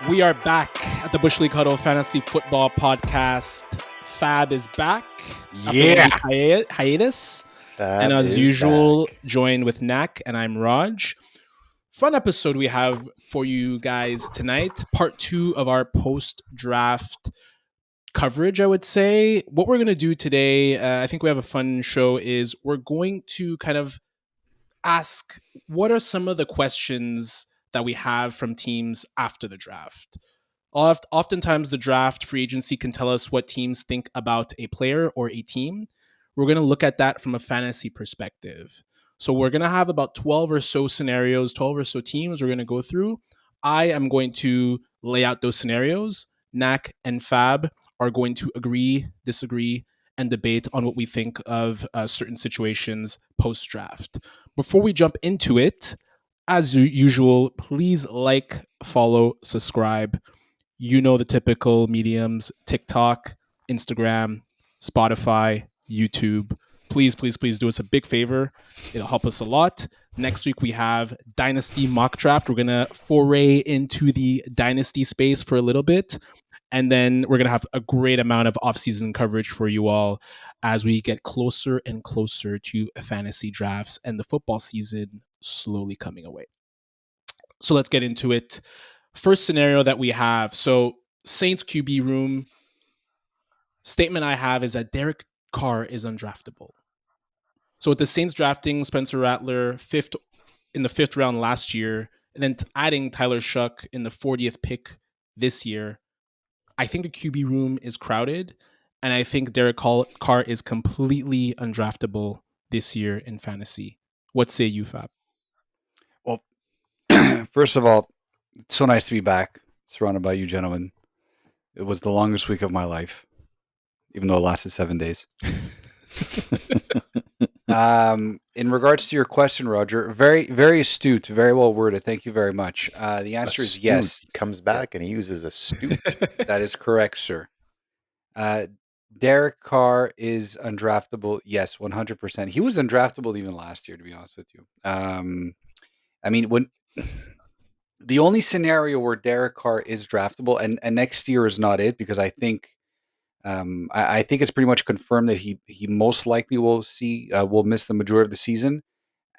We are back at the Bush League Huddle Fantasy Football Podcast. Fab is back after a week hiatus. And as usual, joined with Nacc, and I'm Raj. Fun episode we have for you guys tonight. Part 2 of our post-draft coverage, I would say. What we're going to do today, I think we have a fun show, is we're going to kind of ask what are some of the questions that we have from teams after the draft. Oftentimes, the draft free agency can tell us what teams think about a player or a team. We're going to look at that from a fantasy perspective. So we're going to have about 12 or so scenarios, 12 or so teams we're going to go through. I am going to lay out those scenarios. Nacc and Fab are going to agree, disagree, and debate on what we think of certain situations post-draft. Before we jump into it, as usual, please like, follow, subscribe. You know the typical mediums: TikTok, Instagram, Spotify, YouTube. Please do us a big favor. It'll help us a lot. Next week we have Dynasty mock draft. We're going to foray into the Dynasty space for a little bit. And then we're going to have a great amount of off-season coverage for you all as we get closer and closer to fantasy drafts and the football season slowly coming away. So let's get into it. First scenario that we have. So Saints QB room. Statement I have is that Derek Carr is undraftable. So with the Saints drafting Spencer Rattler in the fifth round last year, and then adding Tyler Shuck in the 40th pick this year, I think the QB room is crowded, and I think Derek Carr is completely undraftable this year in fantasy. What say you, Fab? Well, first of all, it's so nice to be back, surrounded by you gentlemen. It was the longest week of my life, even though it lasted 7 days. In regards to your question, Roger, very, very astute, very well worded. Thank you very much. The answer is yes. He comes back and he uses astute. That is correct, sir. Derek Carr is undraftable. Yes, 100%. He was undraftable even last year, to be honest with you. I mean, when the only scenario where Derek Carr is draftable, and next year is not it, because I think I think it's pretty much confirmed that he most likely will miss the majority of the season.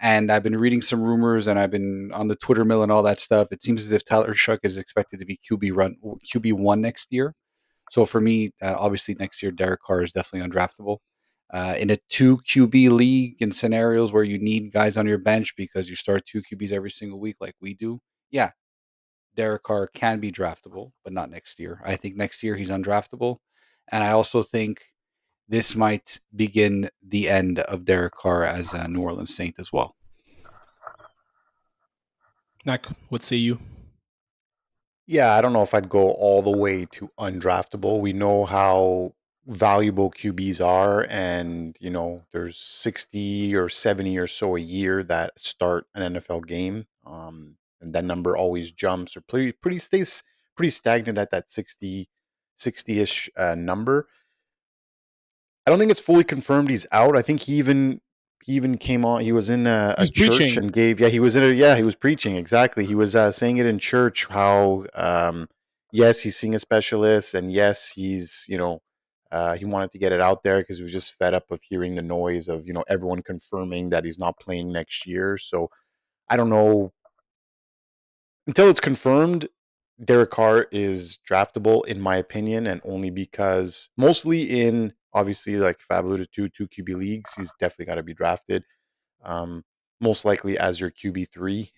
And I've been reading some rumors, and I've been on the Twitter mill and all that stuff. It seems as if Tyler Shuck is expected to be QB1 next year. So for me, obviously next year Derek Carr is definitely undraftable. In a 2 QB league, in scenarios where you need guys on your bench because you start 2 QBs every single week like we do, yeah, Derek Carr can be draftable, but not next year. I think next year he's undraftable. And I also think this might begin the end of Derek Carr as a New Orleans Saint as well. Nacc, what say you? Yeah, I don't know if I'd go all the way to undraftable. We know how valuable QBs are, and there's 60 or 70 or so a year that start an NFL game, and that number always jumps or stays pretty stagnant at that 60-ish number. I don't think it's fully confirmed he's out. I think he even came on. He was in a church preaching. and he was preaching. Exactly. He was saying it in church how yes, he's seeing a specialist, and yes, he's he wanted to get it out there because he was just fed up of hearing the noise of everyone confirming that he's not playing next year. So I don't know, until it's confirmed. Derek Carr is draftable, in my opinion, and only because mostly in, obviously, like Fab alluded to, 2 QB leagues, he's definitely got to be drafted. Most likely as your QB3,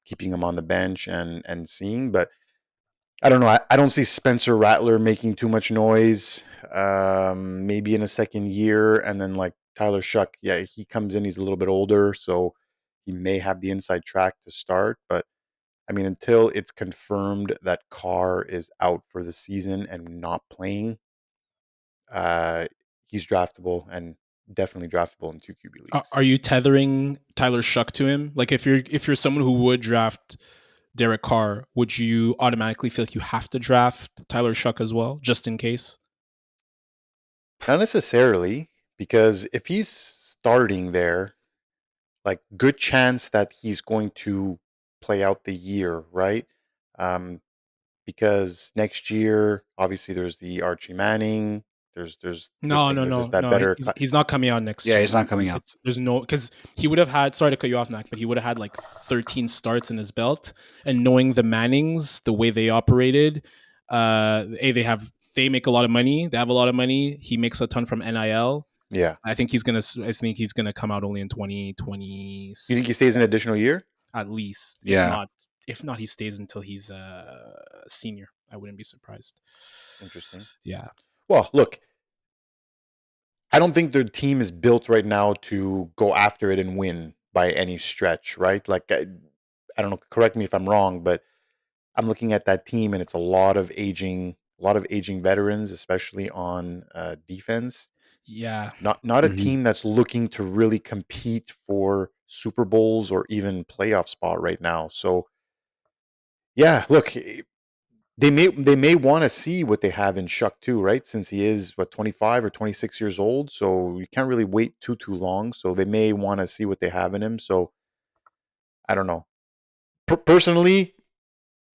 keeping him on the bench and seeing. But I don't know. I don't see Spencer Rattler making too much noise. Maybe in a second year, and then like Tyler Shuck, yeah, he comes in. He's a little bit older, so he may have the inside track to start, but I mean, until it's confirmed that Carr is out for the season and not playing, he's draftable, and definitely draftable in 2 QB leagues. Are you tethering Tyler Shuck to him? Like if you're someone who would draft Derek Carr, would you automatically feel like you have to draft Tyler Shuck as well, just in case? Not necessarily, because if he's starting there, like, good chance that he's going to play out the year, right? because next year, obviously, there's the Archie Manning. There's you're saying there's just that No. better. He's not coming out next Yeah, year. he's not coming out. There's no, because he would have had. Sorry to cut you off, Nacc, but he would have had like 13 starts in his belt. And knowing the Mannings, the way they operated, they make a lot of money. They have a lot of money. He makes a ton from NIL. Yeah. I think he's gonna come out only in 2020. You think he stays an additional year? At least. Yeah. If not, he stays until he's a senior. I wouldn't be surprised. Interesting. Yeah. Well, look, I don't think their team is built right now to go after it and win by any stretch, right? Like, I don't know, correct me if I'm wrong, but I'm looking at that team and it's a lot of aging veterans, especially on defense. Yeah. Not a team that's looking to really compete for Super Bowls or even playoff spot right now. So, yeah, look, they may want to see what they have in Shuck too, right? Since he is 25 or 26 years old, so you can't really wait too long. So they may want to see what they have in him. So I don't know. Personally,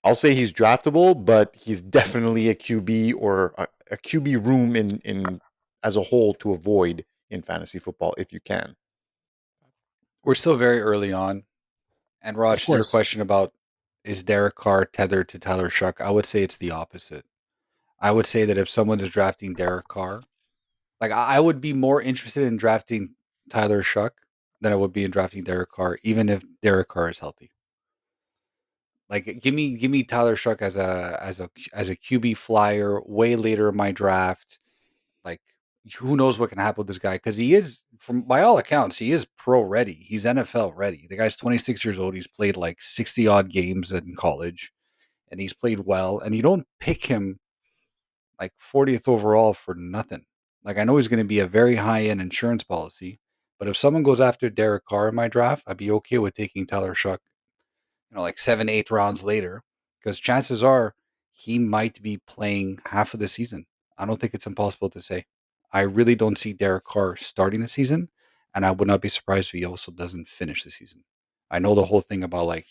I'll say he's draftable, but he's definitely a QB or a QB room in as a whole to avoid in fantasy football if you can. We're still very early on. And Raj, to your question about is Derek Carr tethered to Tyler Shuck, I would say it's the opposite. I would say that if someone is drafting Derek Carr, like I would be more interested in drafting Tyler Shuck than I would be in drafting Derek Carr, even if Derek Carr is healthy. Like give me Tyler Shuck as a QB flyer way later in my draft. Like who knows what can happen with this guy, because he is, from by all accounts, he is pro ready. He's NFL ready. The guy's 26 years old. He's played like 60 odd games in college, and he's played well. And you don't pick him like 40th overall for nothing. Like I know he's going to be a very high end insurance policy, but if someone goes after Derek Carr in my draft, I'd be okay with taking Tyler Shuck, like 7, 8 rounds later, because chances are he might be playing half of the season. I don't think it's impossible to say. I really don't see Derek Carr starting the season, and I would not be surprised if he also doesn't finish the season. I know the whole thing about like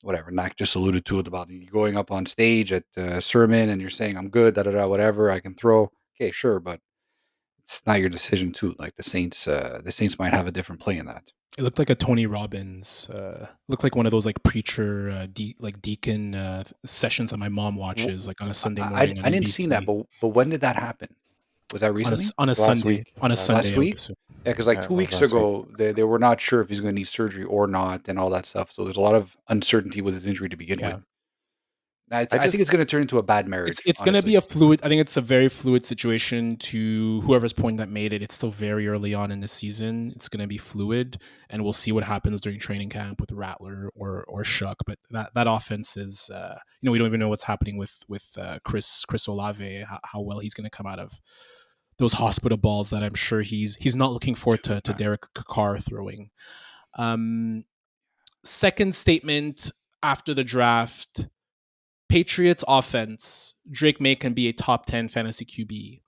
whatever Nacc just alluded to it about you going up on stage at sermon and you're saying I'm good, whatever I can throw. Okay, sure, but it's not your decision too. Like the Saints might have a different play in that. It looked like a Tony Robbins. Looked like one of those like preacher, deacon sessions that my mom watches, like on a Sunday morning. I didn't see that, but when did that happen? Was that recently? On a Last Sunday. week. On a Sunday. Last week? Yeah, because like 2 weeks ago, they were not sure if he's going to need surgery or not, and all that stuff. So there's a lot of uncertainty with his injury to begin with. I think it's going to turn into a bad marriage. It's going to be a fluid. I think it's a very fluid situation. To whoever's point that made it, it's still very early on in the season. It's going to be fluid, and we'll see what happens during training camp with Rattler or Shuck. But that offense is, we don't even know what's happening with Chris Olave, how well he's going to come out of those hospital balls that I'm sure he's not looking forward to Derek Carr throwing. Second statement after the draft. Patriots offense, Drake Maye can be a top 10 fantasy QB.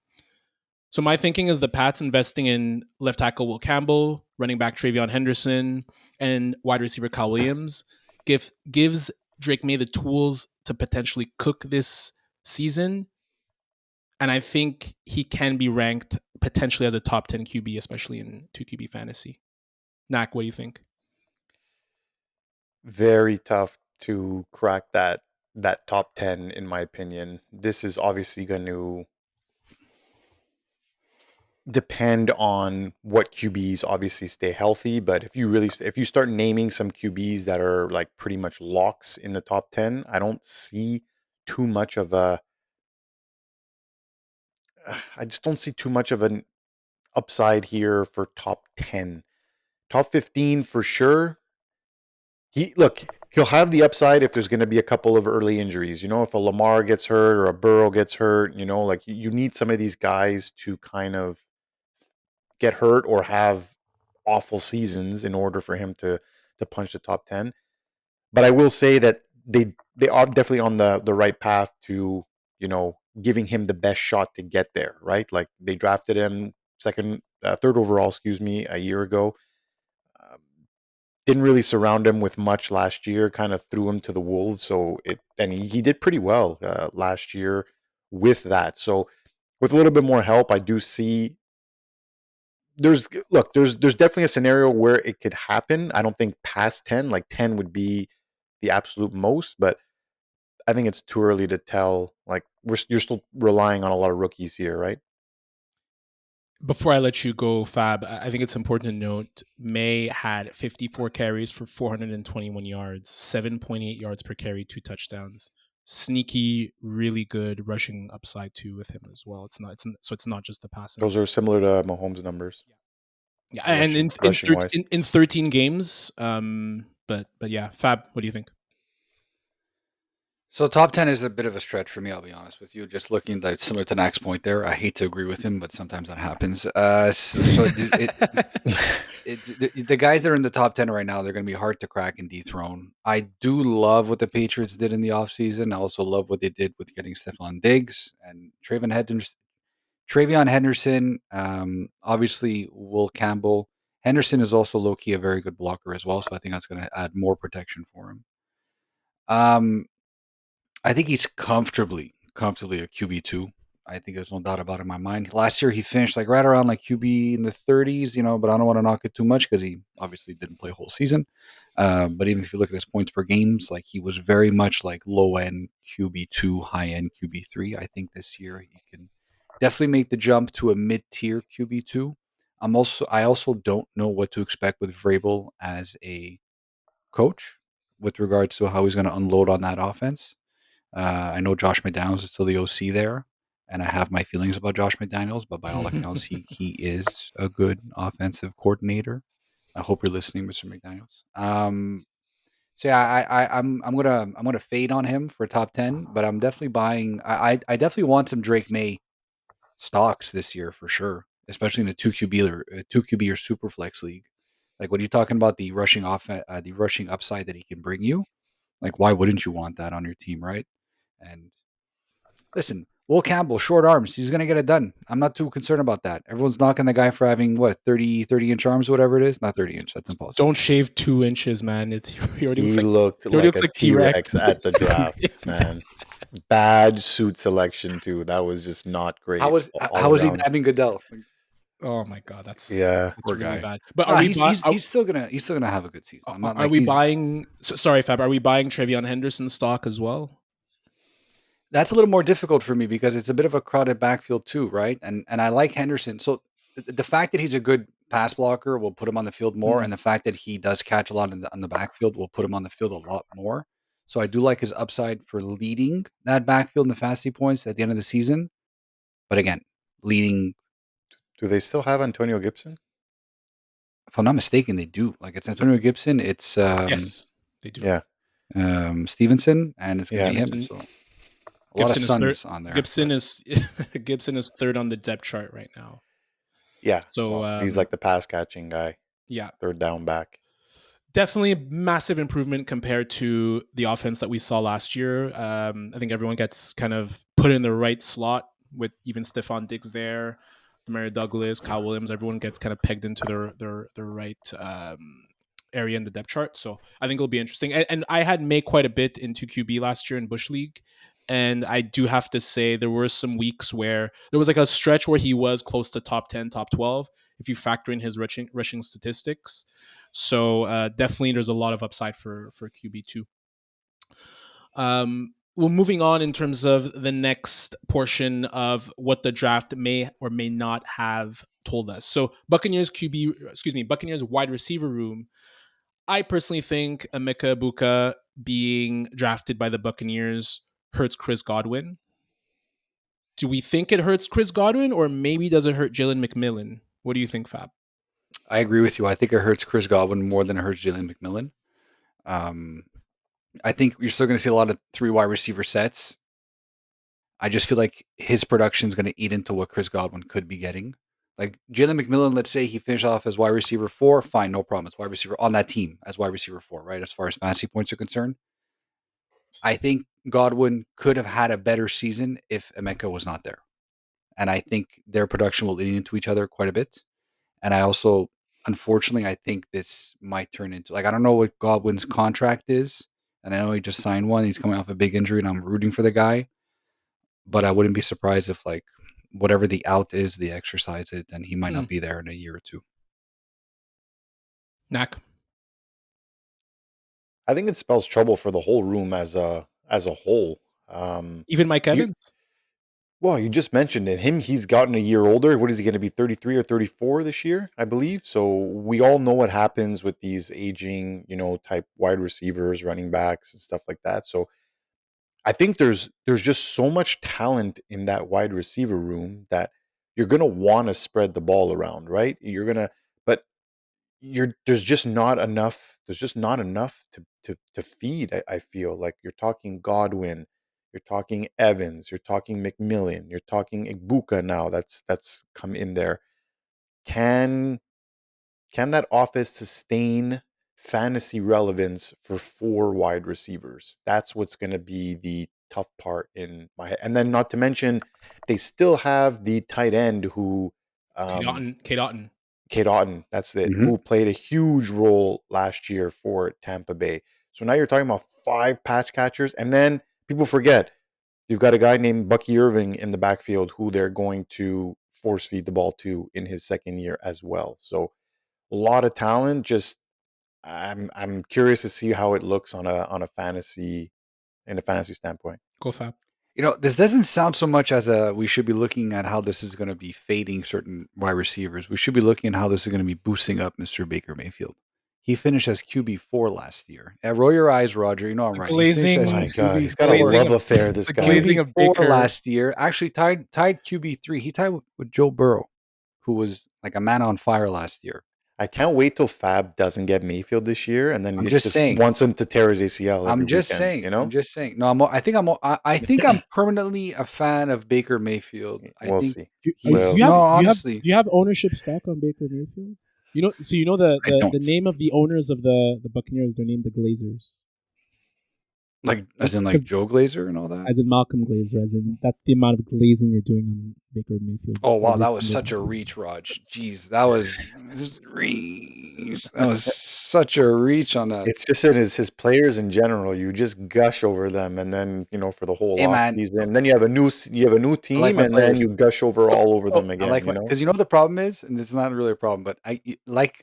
So my thinking is the Pats investing in left tackle Will Campbell, running back Travion Henderson, and wide receiver Kyle Williams gives Drake Maye the tools to potentially cook this season. And I think he can be ranked potentially as a top 10 QB, especially in 2QB fantasy. Nacc, what do you think? Very tough to crack that top 10 in my opinion. This is obviously going to depend on what QBs obviously stay healthy, but if you start naming some QBs that are like pretty much locks in the top 10, I don't see too much of I just don't see too much of an upside here for top 10. Top 15 for sure. He'll have the upside if there's going to be a couple of early injuries. If a Lamar gets hurt or a Burrow gets hurt, like you need some of these guys to kind of get hurt or have awful seasons in order for him to punch the top 10. But I will say that they are definitely on the right path to, giving him the best shot to get there, right? Like they drafted him third overall, a year ago. didn't really surround him with much last year, kind of threw him to the wolves. So he did pretty well last year with that. So with a little bit more help, I do see there's definitely a scenario where it could happen. I don't think past 10, like 10 would be the absolute most, but I think it's too early to tell. Like you're still relying on a lot of rookies here, right? Before I let you go, Fab, I think it's important to note Maye had 54 carries for 421 yards, 7.8 yards per carry, 2 touchdowns. Sneaky, really good rushing upside too with him as well. It's not just the passing. Those are similar to Mahomes' numbers. Yeah, and in 13 games. But yeah, Fab, what do you think? So top 10 is a bit of a stretch for me, I'll be honest with you. Just looking like similar to Nacc's point there. I hate to agree with him, but sometimes that happens. The guys that are in the top 10 right now, they're going to be hard to crack and dethrone. I do love what the Patriots did in the offseason. I also love what they did with getting Stephon Diggs and TreVeyon Henderson. Obviously, Will Campbell. Henderson is also low-key a very good blocker as well, so I think that's going to add more protection for him. I think he's comfortably a QB2. I think there's no doubt about it in my mind. Last year he finished like right around like QB in the 30s, but I don't want to knock it too much because he obviously didn't play a whole season. But even if you look at his points per games, like he was very much like low end QB2, high end QB3. I think this year he can definitely make the jump to a mid tier QB2. I also don't know what to expect with Vrabel as a coach with regards to how he's going to unload on that offense. I know Josh McDaniels is still the OC there, and I have my feelings about Josh McDaniels, but by all accounts, he is a good offensive coordinator. I hope you're listening, Mr. McDaniels. So yeah, I'm gonna fade on him for top 10, but I'm definitely buying. I definitely want some Drake Maye stocks this year for sure, especially in the 2 QB or super flex league. Like when you're talking about the rushing the rushing upside that he can bring you, like why wouldn't you want that on your team, right? And listen, Will Campbell, short arms. He's going to get it done. I'm not too concerned about that. Everyone's knocking the guy for having, 30-inch arms, whatever it is. Not 30-inch. That's impossible. Don't shave 2 inches, man. He looked like a T-Rex at the draft, man. Bad suit selection, too. That was just not great. How was he nabbing Goodell? Oh my God, that's really bad. But he's still gonna have a good season. I'm not. Are we buying? Sorry, Fab. Are we buying TreVeyon Henderson stock as well? That's a little more difficult for me because it's a bit of a crowded backfield too, right? And I like Henderson. So the fact that he's a good pass blocker will put him on the field more, and the fact that he does catch a lot on the backfield will put him on the field a lot more. So I do like his upside for leading that backfield in the fantasy points at the end of the season. But again, leading. Do they still have Antonio Gibson? If I'm not mistaken, they do. Like it's Antonio Gibson. It's yes, they do. Yeah. Stevenson, and it's going to be him. So a lot of Suns on there. Gibson is third on the depth chart right now. Yeah. So he's like the pass catching guy. Yeah. Third down back. Definitely massive improvement compared to the offense that we saw last year. I think everyone gets kind of put in the right slot with even Stephon Diggs there, Mary Douglas, Kyle Williams. Everyone gets kind of pegged into their right area in the depth chart. So I think it'll be interesting. And I had Maye quite a bit into QB last year in Bush League. And I do have to say there were some weeks where there was like a stretch where he was close to top 10, top 12, if you factor in his rushing statistics. So definitely there's a lot of upside for QB2. Well, moving on in terms of the next portion of what the draft may or may not have told us. So Buccaneers wide receiver room. I personally think Emeka Egbuka being drafted by the Buccaneers hurts Chris Godwin. Do we think it hurts Chris Godwin, or maybe does it hurt Jalen McMillan? What do you think, Fab? I agree with you. I think it hurts Chris Godwin more than it hurts Jalen McMillan. I think you're still going to see a lot of 3 wide receiver sets. I just feel like his production is going to eat into what Chris Godwin could be getting. Like Jalen McMillan, let's say he finished off as wide receiver 4, fine, no problem. It's wide receiver on that team as wide receiver 4, right? As far as fantasy points are concerned. I think Godwin could have had a better season if Emeka was not there. And I think their production will lean into each other quite a bit. And I also unfortunately, I think this might turn into, like, I don't know what Godwin's contract is, and I know he just signed one. He's coming off a big injury, and I'm rooting for the guy. But I wouldn't be surprised if, like, whatever the out is, they exercise it, and he might not be there in a year or two. Nacc. I think it spells trouble for the whole room as a whole. Even Mike Evans. Well, you just mentioned it. He's gotten a year older. What is he going to be, 33 or 34 this year, I believe? So we all know what happens with these aging, type wide receivers, running backs, and stuff like that. So I think there's just so much talent in that wide receiver room that you're going to want to spread the ball around, right? But there's just not enough. There's just not enough to feed. I feel like you're talking Godwin, you're talking Evans, you're talking McMillan, you're talking Egbuka now. That's come in there. Can that offense sustain fantasy relevance for 4 wide receivers? That's what's going to be the tough part in my head. And then, not to mention, they still have the tight end who Kate Otten. Cade Otton, that's it, Mhm. who played a huge role last year for Tampa Bay. So now you're talking about 5 patch catchers, and then people forget you've got a guy named Bucky Irving in the backfield who they're going to force feed the ball to in his second year as well. So a lot of talent. Just I'm curious to see how it looks on a fantasy standpoint. Go Fab. This doesn't sound so much as we should be looking at how this is going to be fading certain wide receivers. We should be looking at how this is going to be boosting up Mr. Baker Mayfield. He finished as QB4 last year. Roll your eyes, Roger. You know I'm right. Glazing. Oh my God, he's got a love affair. This guy. Glazing of QB4 Baker. last year. Actually tied QB3. He tied with Joe Burrow, who was like a man on fire last year. I can't wait till Fab doesn't get Mayfield this year, and then I'm he just just saying. wants him to tear his ACL every I'm just weekend. saying. I'm just saying. No, I think I'm permanently a fan of Baker Mayfield. We'll see. Do Well, you have ownership stock on Baker Mayfield? The I don't. name of the owners of the Buccaneers, they're named the Glazers. Like, as in like Joe Glazer and all that? As in Malcolm Glazer, as in that's the amount of glazing you're doing on Baker Mayfield. Oh, wow, that was such a reach, Raj. Jeez, that was just reach. That was such a reach on that. It's just in his players in general. You just gush over them, and then for the whole offseason, and then you have a new team, and then you gush all over them again. Because the problem is, and it's not really a problem, but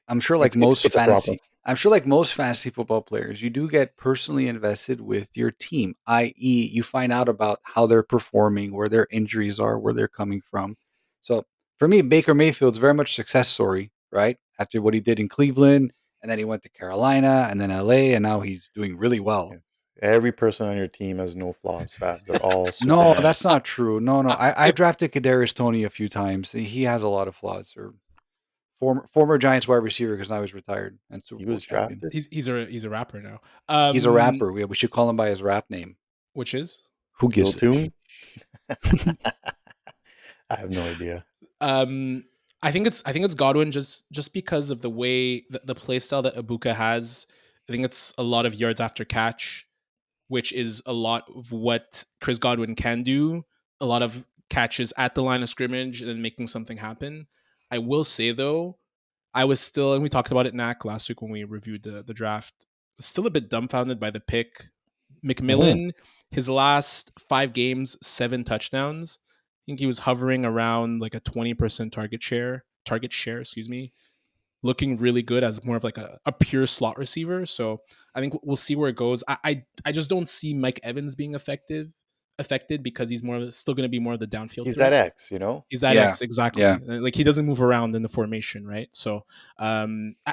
I'm sure like it's a problem. I'm sure like most fantasy football players, you do get personally invested with your team, i.e. you find out about how they're performing, where their injuries are, where they're coming from. So for me, Baker Mayfield's very much a success story, right? After what he did in Cleveland, and then he went to Carolina, and then LA, and now he's doing really well. Yes. Every person on your team has no flaws, Fab. They're all No, that's not true. No. I drafted Kadarius Toney a few times. He has a lot of flaws. Or former Giants wide receiver, because now he's retired and Super he Bowl was champion. drafted. He's a rapper now. He's a rapper. We should call him by his rap name, which is who gives Tune. I have no idea. I think it's Godwin just because of the way the play style that Egbuka has. I think it's a lot of yards after catch, which is a lot of what Chris Godwin can do. A lot of catches at the line of scrimmage and then making something happen. I will say though, I was still, and we talked about it, Nacc, last week when we reviewed the draft, was still a bit dumbfounded by the pick. McMillan, his last 5 games, 7 touchdowns. I think he was hovering around like a 20% target share, looking really good as more of like a pure slot receiver. So I think we'll see where it goes. I just don't see Mike Evans being affected because he's still going to be more of the downfield. He's that X, He's that X, exactly. Yeah. Like he doesn't move around in the formation, right? So I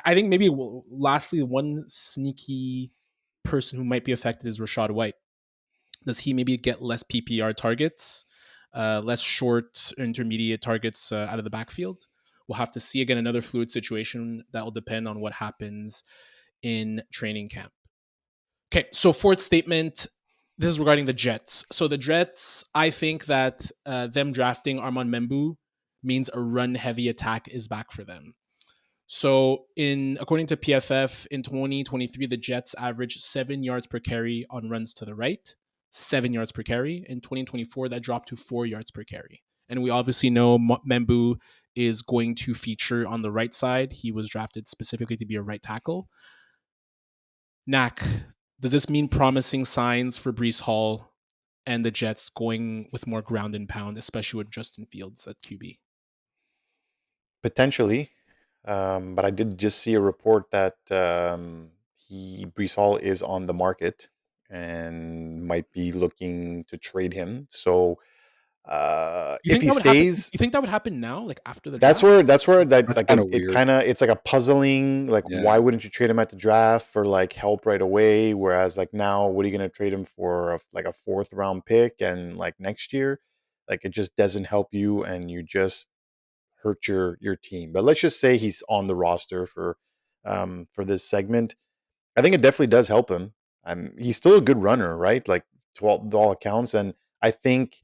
think maybe lastly, one sneaky person who might be affected is Rachaad White. Does he maybe get less PPR targets, less short intermediate targets out of the backfield? We'll have to see. Again, another fluid situation that will depend on what happens in training camp. Okay, so fourth statement. This is regarding the Jets. So the Jets, I think that them drafting Armand Membou means a run-heavy attack is back for them. So according to PFF, in 2023, the Jets averaged 7 yards per carry on runs to the right, 7 yards per carry. In 2024, that dropped to 4 yards per carry. And we obviously know Membou is going to feature on the right side. He was drafted specifically to be a right tackle. Nacc, does this mean promising signs for Breece Hall and the Jets going with more ground and pound, especially with Justin Fields at QB? Potentially. But I did just see a report that Breece Hall is on the market and might be looking to trade him. So You if think he that would happen? stays, You think that would happen now, like after the that's draft? where that That's like kind of it weird. kind of it's like a puzzling. Like, Yeah. why wouldn't you trade him at the draft for like help right away? Whereas like now, what are you going to trade him for? Like a 4th round pick and like next year, like it just doesn't help you, and you just hurt your team. But let's just say he's on the roster for this segment. I think it definitely does help him. He's still a good runner, right? Like to all accounts, and I think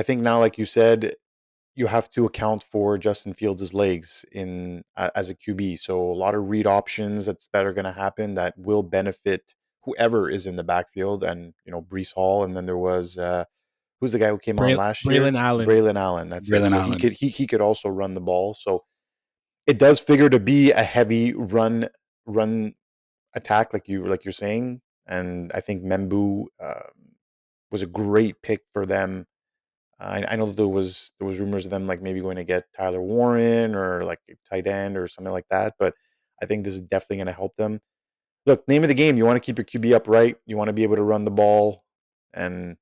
now, like you said, you have to account for Justin Fields' legs in as a QB. So a lot of read options that are going to happen that will benefit whoever is in the backfield, and Breece Hall, and then there was who's the guy who came on last year? Braylon Allen. Braylon Allen. That's it. Braylon So Allen. he could also run the ball. So it does figure to be a heavy run attack, like you're saying. And I think Membou was a great pick for them. I know that there was rumors of them like maybe going to get Tyler Warren or like a tight end or something like that. But I think this is definitely going to help them. Look, name of the game: you want to keep your QB upright. You want to be able to run the ball, and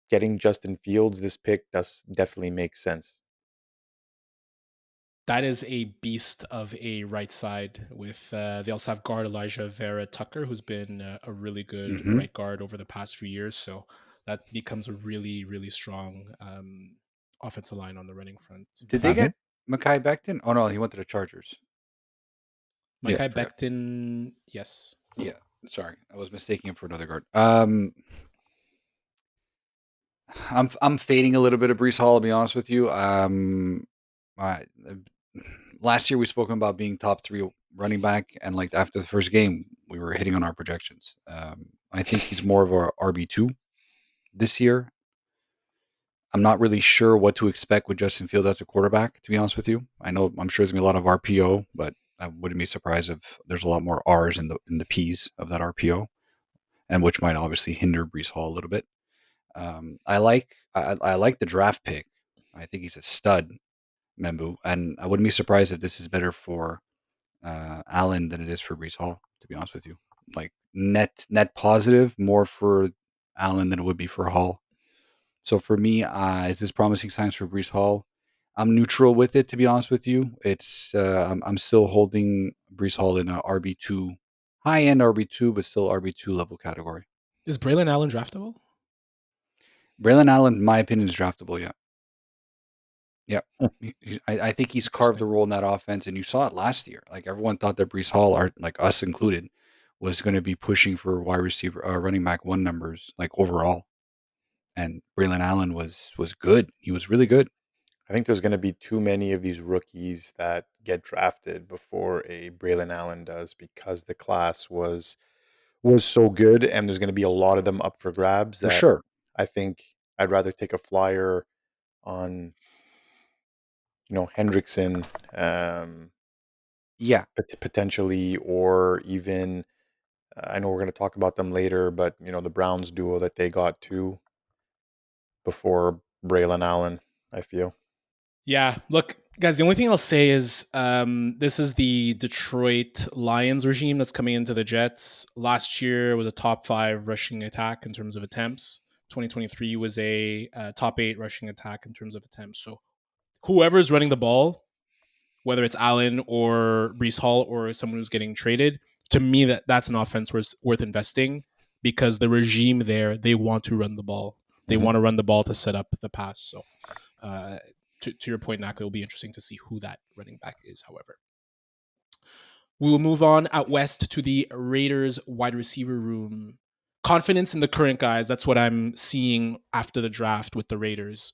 getting Justin Fields, this pick does definitely make sense. That is a beast of a right side. With they also have guard Elijah Vera Tucker, who's been a really good right guard over the past few years. So that becomes a really, really strong offensive line on the running front. Did they get Mekhi Becton? Oh no, he went to the Chargers. Mekhi Becton, yes. Yeah, sorry, I was mistaking him for another guard. I'm fading a little bit of Breece Hall, to be honest with you. Last year we spoke about being top 3 running back, and like after the first game, we were hitting on our projections. I think he's more of a RB2 this year. I'm not really sure what to expect with Justin Fields as a quarterback, to be honest with you. I'm sure there's gonna be a lot of RPO, but I wouldn't be surprised if there's a lot more R's in the P's of that RPO, and which might obviously hinder Breece Hall a little bit. I like the draft pick. I think he's a stud, Membou, and I wouldn't be surprised if this is better for Allen than it is for Breece Hall. To be honest with you, like net positive more for Allen than it would be for Hall. So for me, is this promising signs for Breece Hall? I'm neutral with it, to be honest with you. It's I'm still holding Breece Hall in a RB2, high end RB2, but still RB2 level category. Is Braylon Allen draftable? Braylon Allen, in my opinion, is draftable. Yeah. I think he's carved a role in that offense, and you saw it last year. Like everyone thought that Breece Hall, like us included, was going to be pushing for wide receiver, running back 1 numbers, like overall. And Braylon Allen was good. He was really good. I think there's going to be too many of these rookies that get drafted before a Braylon Allen does, because the class was so good, and there's going to be a lot of them up for grabs. For sure. I think I'd rather take a flyer on Hendrickson, potentially, or even I know we're going to talk about them later, but the Browns duo that they got too before Braylon Allen, I feel. Yeah, look, guys, the only thing I'll say is this is the Detroit Lions regime that's coming into the Jets. Last year was a top 5 rushing attack in terms of attempts. 2023 was a top 8 rushing attack in terms of attempts. So whoever's running the ball, whether it's Allen or Breece Hall or someone who's getting traded, to me that's an offense worth investing, because the regime there, they want to run the ball. They want to run the ball to set up the pass. So to your point, Nacc, it will be interesting to see who that running back is, however. We will move on out west to the Raiders wide receiver room. Confidence in the current guys. That's what I'm seeing after the draft with the Raiders.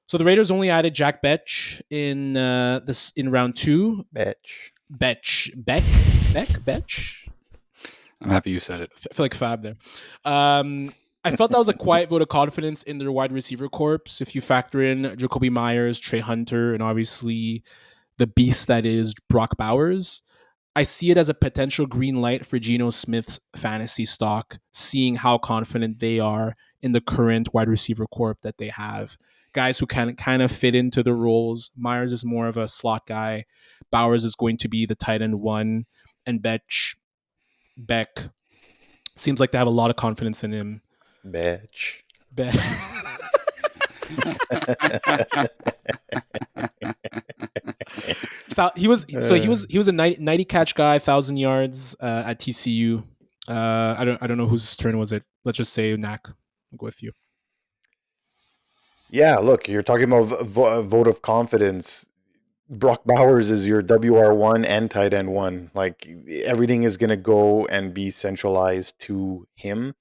So the Raiders only added Jack Bech in round 2. Bech. I'm happy you said it. I feel like Fab there. I felt that was a quiet vote of confidence in their wide receiver corps. If you factor in Jakobi Meyers, Trey Hunter, and obviously the beast that is Brock Bowers, I see it as a potential green light for Geno Smith's fantasy stock, seeing how confident they are in the current wide receiver corps that they have. Guys who can kind of fit into the roles. Myers is more of a slot guy. Bowers is going to be the tight end one. And Bech seems like they have a lot of confidence in him. Bitch. He was a 90 catch guy, 1,000 yards at TCU. I don't know whose turn was it. Let's just say Nacc. I'll go with you. Yeah, look, you're talking about a vote of confidence. Brock Bowers is your WR1 and tight end one. Like everything is going to go and be centralized to him.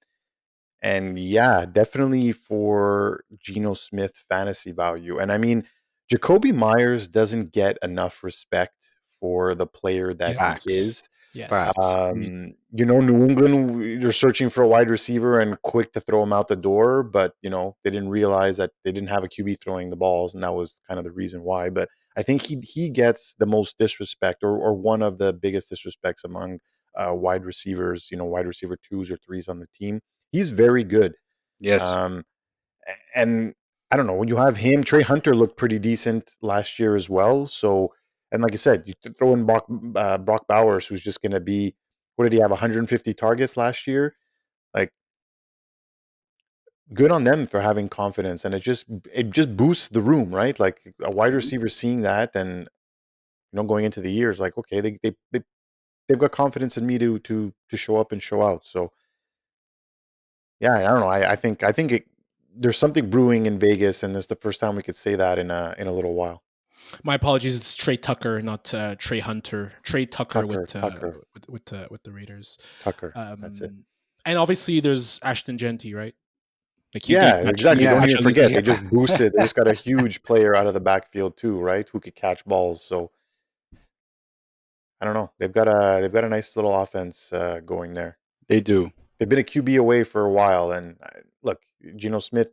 And yeah, definitely for Geno Smith fantasy value. And I mean, Jakobi Meyers doesn't get enough respect for the player that he is. Yes. You know, New England, you're searching for a wide receiver and quick to throw him out the door, but you know, they didn't realize that they didn't have a QB throwing the balls, and that was kind of the reason why. But I think he gets the most disrespect, or one of the biggest disrespects among wide receivers, you know, wide receiver 2s or 3s on the team. He's very good. Yes. And I don't know, when you have him, Trey Hunter looked pretty decent last year as well. So, and like I said, you throw in Brock Bowers, who's just going to be, what did he have, 150 targets last year? Like, good on them for having confidence, and it just boosts the room, right? Like a wide receiver seeing that, and you know, going into the years, like, okay, they've got confidence in me to show up and show out. So yeah, I don't know. I think there's something brewing in Vegas, and it's the first time we could say that in a little while. My apologies. It's Trey Tucker, not Trey Hunter. Trey Tucker, with the Raiders. Tucker. That's it. And obviously, there's Ashton Genty, right? Like exactly. Yeah. Don't even forget, they just boosted. They just got a huge player out of the backfield too, right? Who could catch balls. So I don't know. They've got a nice little offense going there. They do. They've been a QB away for a while, and look, Geno Smith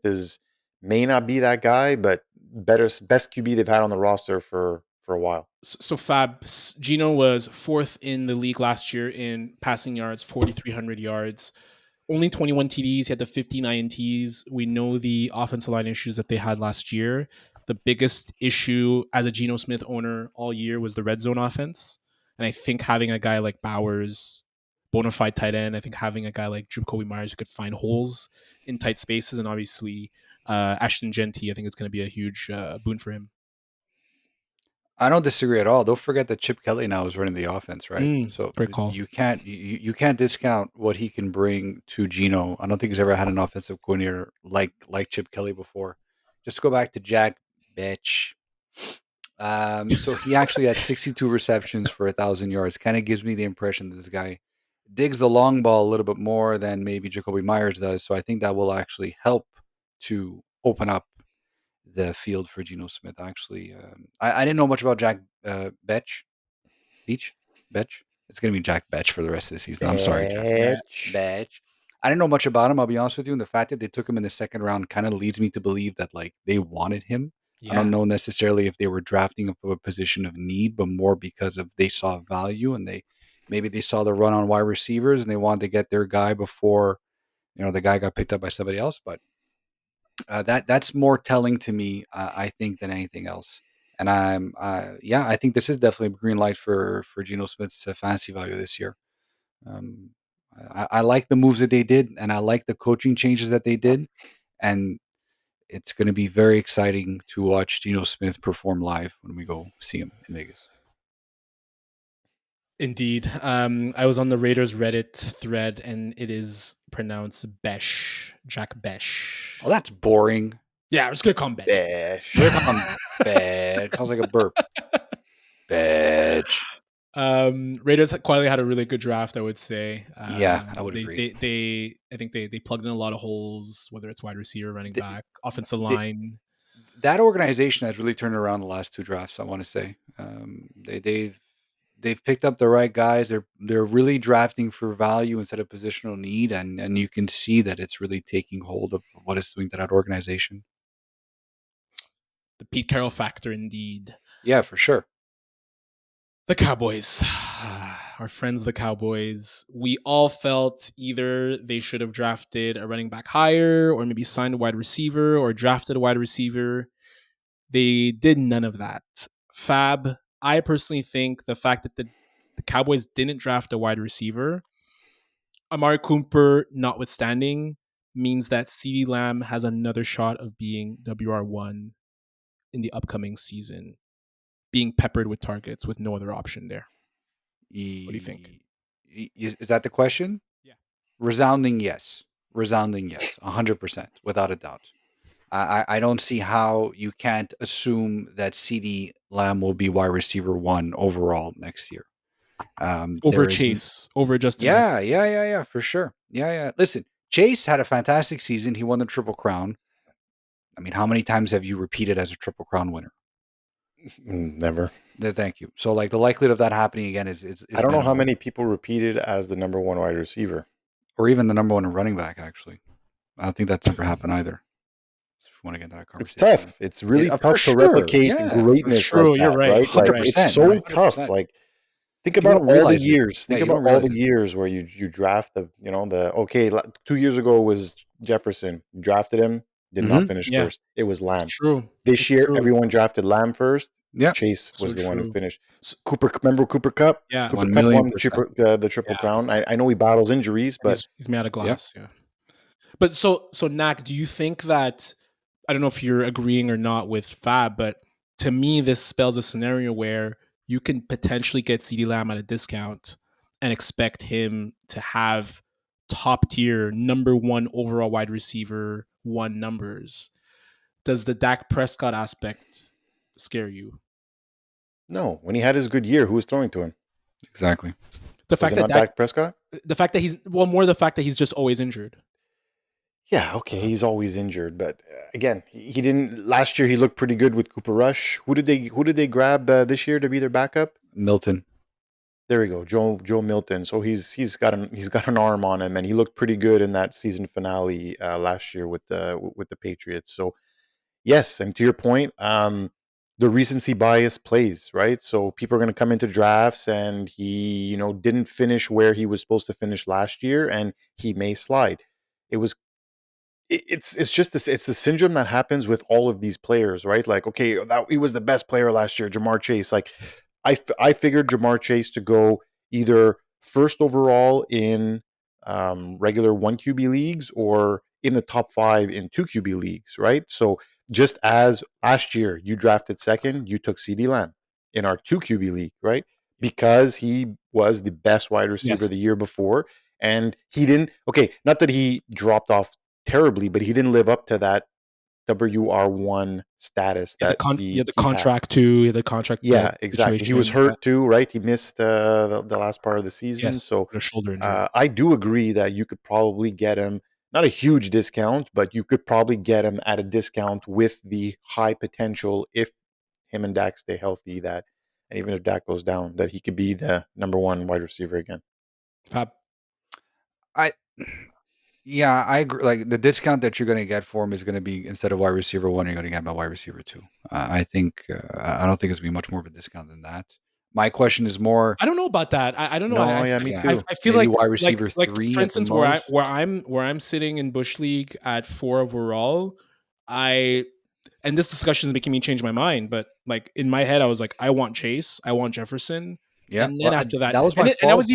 may not be that guy, but best QB they've had on the roster for a while. So Fab, Geno was 4th in the league last year in passing yards, 4,300 yards, only 21 TDs. He had the 59 INTs. We know the offensive line issues that they had last year. The biggest issue as a Geno Smith owner all year was the red zone offense. And I think having a guy like Bowers, bona fide tight end, I think having a guy like Jakobi Meyers who could find holes in tight spaces, and obviously Ashton Genty, I think it's going to be a huge boon for him. I don't disagree at all. Don't forget that Chip Kelly now is running the offense, right? So great call. You can't discount what he can bring to Geno. I don't think he's ever had an offensive coordinator like Chip Kelly before. Just go back to Jack Bech. So he actually had 62 receptions for 1,000 yards. Kind of gives me the impression that this guy digs the long ball a little bit more than maybe Jakobi Meyers does. So I think that will actually help to open up the field for Geno Smith. Actually, I didn't know much about Jack Bech. It's going to be Jack Bech for the rest of the season. I'm sorry, Jack Bech. I didn't know much about him, I'll be honest with you. And the fact that they took him in the second round kind of leads me to believe that like they wanted him. Yeah. I don't know necessarily if they were drafting him for a position of need, but more because of they saw value and maybe they saw the run on wide receivers and they wanted to get their guy before, you know, the guy got picked up by somebody else. But that's more telling to me, I think, than anything else. And I think this is definitely a green light for Geno Smith's fantasy value this year. I like the moves that they did, and I like the coaching changes that they did, and it's going to be very exciting to watch Geno Smith perform live when we go see him in Vegas. Indeed. I was on the Raiders Reddit thread, and it is pronounced Besh. Jack Besh. Oh, that's boring. Yeah, I'm just going to call him Besh. Besh. We're calling him Besh. Sounds like a burp. Besh. Raiders quietly had a really good draft, I would say. Yeah, I would agree. I think they plugged in a lot of holes, whether it's wide receiver, running back, offensive line. That organization has really turned around the last 2 drafts, I want to say. they've picked up the right guys. They're really drafting for value instead of positional need, and you can see that it's really taking hold of what it's doing to that organization. The Pete Carroll factor, indeed. Yeah, for sure. The Cowboys. Our friends, the Cowboys. We all felt either they should have drafted a running back higher, or maybe signed a wide receiver, or drafted a wide receiver. They did none of that. Fab, I personally think the fact that the Cowboys didn't draft a wide receiver, Amari Cooper notwithstanding, means that CeeDee Lamb has another shot of being WR1 in the upcoming season, being peppered with targets with no other option there. What do you think? Is that the question? Yeah. Resounding yes. 100%, without a doubt. I don't see how you can't assume that CeeDee Lamb will be wide receiver 1 overall next year. Over Chase, over Justin. Yeah, for sure. Yeah. Listen, Chase had a fantastic season. He won the Triple Crown. I mean, how many times have you repeated as a Triple Crown winner? Never. Thank you. So, like, the likelihood of that happening again is I don't know how minimal. many people repeated as the number one wide receiver. Or even the number one running back, actually. I don't think that's ever happened either. If you want to get that conversation. It's tough. It's really tough to replicate greatness true, like that, you're right? 100%. It's so 100%. tough. Like, think about all the years. Think about all the it. years where you draft okay, 2 years ago was Jefferson. You drafted him, did not finish first. It was Lamb. True. This year, everyone drafted Lamb first. Yeah. Chase was the one who finished. So, Remember Cooper Kupp? Yeah. Cooper Kupp won the Triple Crown. I know he battles injuries, but he's made out of glass. Yeah. But so Nacc, do you think that, I don't know if you're agreeing or not with Fab, but to me, this spells a scenario where you can potentially get CeeDee Lamb at a discount and expect him to have top tier number 1 overall wide receiver 1 numbers. Does the Dak Prescott aspect scare you? No. When he had his good year, who was throwing to him? Exactly. The fact that Dak Prescott? The fact that more the fact that he's just always injured. Yeah, okay, he's always injured, but again, he didn't. Last year, he looked pretty good with Cooper Rush. Who did they grab this year to be their backup? Milton. There we go, Joe Milton. So he's got an arm on him, and he looked pretty good in that season finale last year with the Patriots. So yes, and to your point, the recency bias plays, right? So people are going to come into drafts, and he didn't finish where he was supposed to finish last year, and he may slide. It's just this. It's the syndrome that happens with all of these players, right? Like, okay, he was the best player last year, Jamar Chase. Like, I figured Jamar Chase to go either first overall in regular 1 QB leagues or in the top 5 in 2 QB leagues, right? So just as last year you drafted second, you took CeeDee Lamb in our 2 QB league, right? Because he was the best wide receiver the year before, and he didn't. Okay, not that he dropped off terribly, but he didn't live up to that WR1 status that the contract too. The contract. Yeah, exactly. He was hurt too, right? He missed the last part of the season. Yes, so a shoulder injury. I do agree that you could probably get him, not a huge discount, but you could probably get him at a discount with the high potential if him and Dak stay healthy, that, and even if Dak goes down, that he could be the number 1 wide receiver again. Fab. Yeah, I agree. Like, the discount that you're going to get for him is going to be, instead of wide receiver 1, you're going to get by wide receiver 2. I think I don't think it's going to be much more of a discount than that. My question is more. I don't know about that. I don't know. No, me too. I feel maybe like wide receiver 3. For instance, where I'm sitting in Bush League at 4 overall, and this discussion is making me change my mind. But like in my head, I was like, I want Chase, I want Jefferson. Yeah, and then after that was my and I was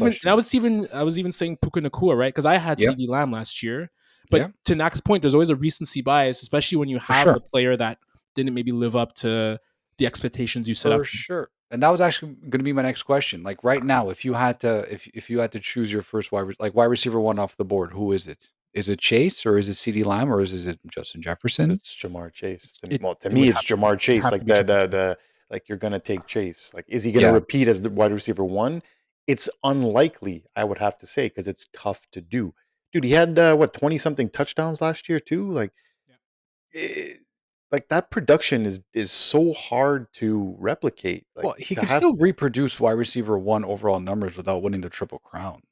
even saying Puka Nacua, right? Because I had CeeDee Lamb last year. But to Nack's point, there's always a recency bias, especially when you have a player that didn't maybe live up to the expectations you set up. For sure. And that was actually going to be my next question. Like, right now, if you had to choose your first wide receiver 1 off the board, who is it? Is it Chase, or is it CeeDee Lamb, or is it Justin Jefferson? It's Jamar Chase. To me, it's Jamar Chase. Like like you're going to take Chase. Like, is he going to repeat as the wide receiver 1? It's unlikely, I would have to say, because it's tough to do. Dude, he had 20 something touchdowns last year too. Like, like that production is so hard to replicate. Like Well, he to could have still reproduce wide receiver 1 overall numbers without winning the Triple Crown.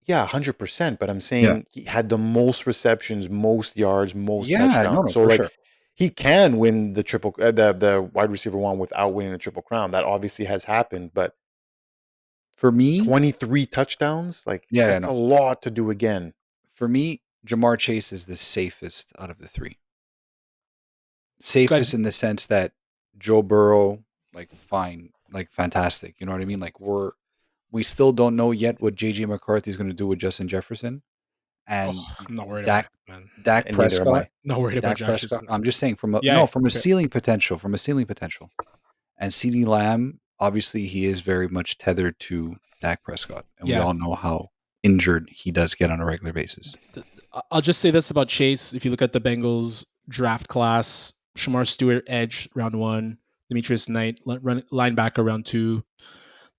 Yeah, 100%. But I'm Yeah. saying he had the most receptions, most yards, most Yeah, touchdowns. no, So for like sure. he can win the the wide receiver one without winning the triple crown. That obviously has happened, but For me, 23 touchdowns, like yeah, that's no. a lot to do again. For me, Jamar Chase is the safest out of the three. Guys, Safest in the sense that Joe Burrow, like fine, like fantastic. You know what I mean? Like we still don't know yet what JJ McCarthy is going to do with Justin Jefferson and I'm not worried about Dak it, man. Dak And neither am Prescott. I. Not worried about Dak Josh. Prescott. I'm just saying from a Yeah, from a okay. ceiling potential, And CeeDee Lamb, obviously he is very much tethered to Dak Prescott. And we Yeah. all know how injured he does get on a regular basis. I'll just say this about Chase. If you look at the Bengals draft class, Shamar Stewart, edge, round 1. Demetrius Knight, linebacker, round 2.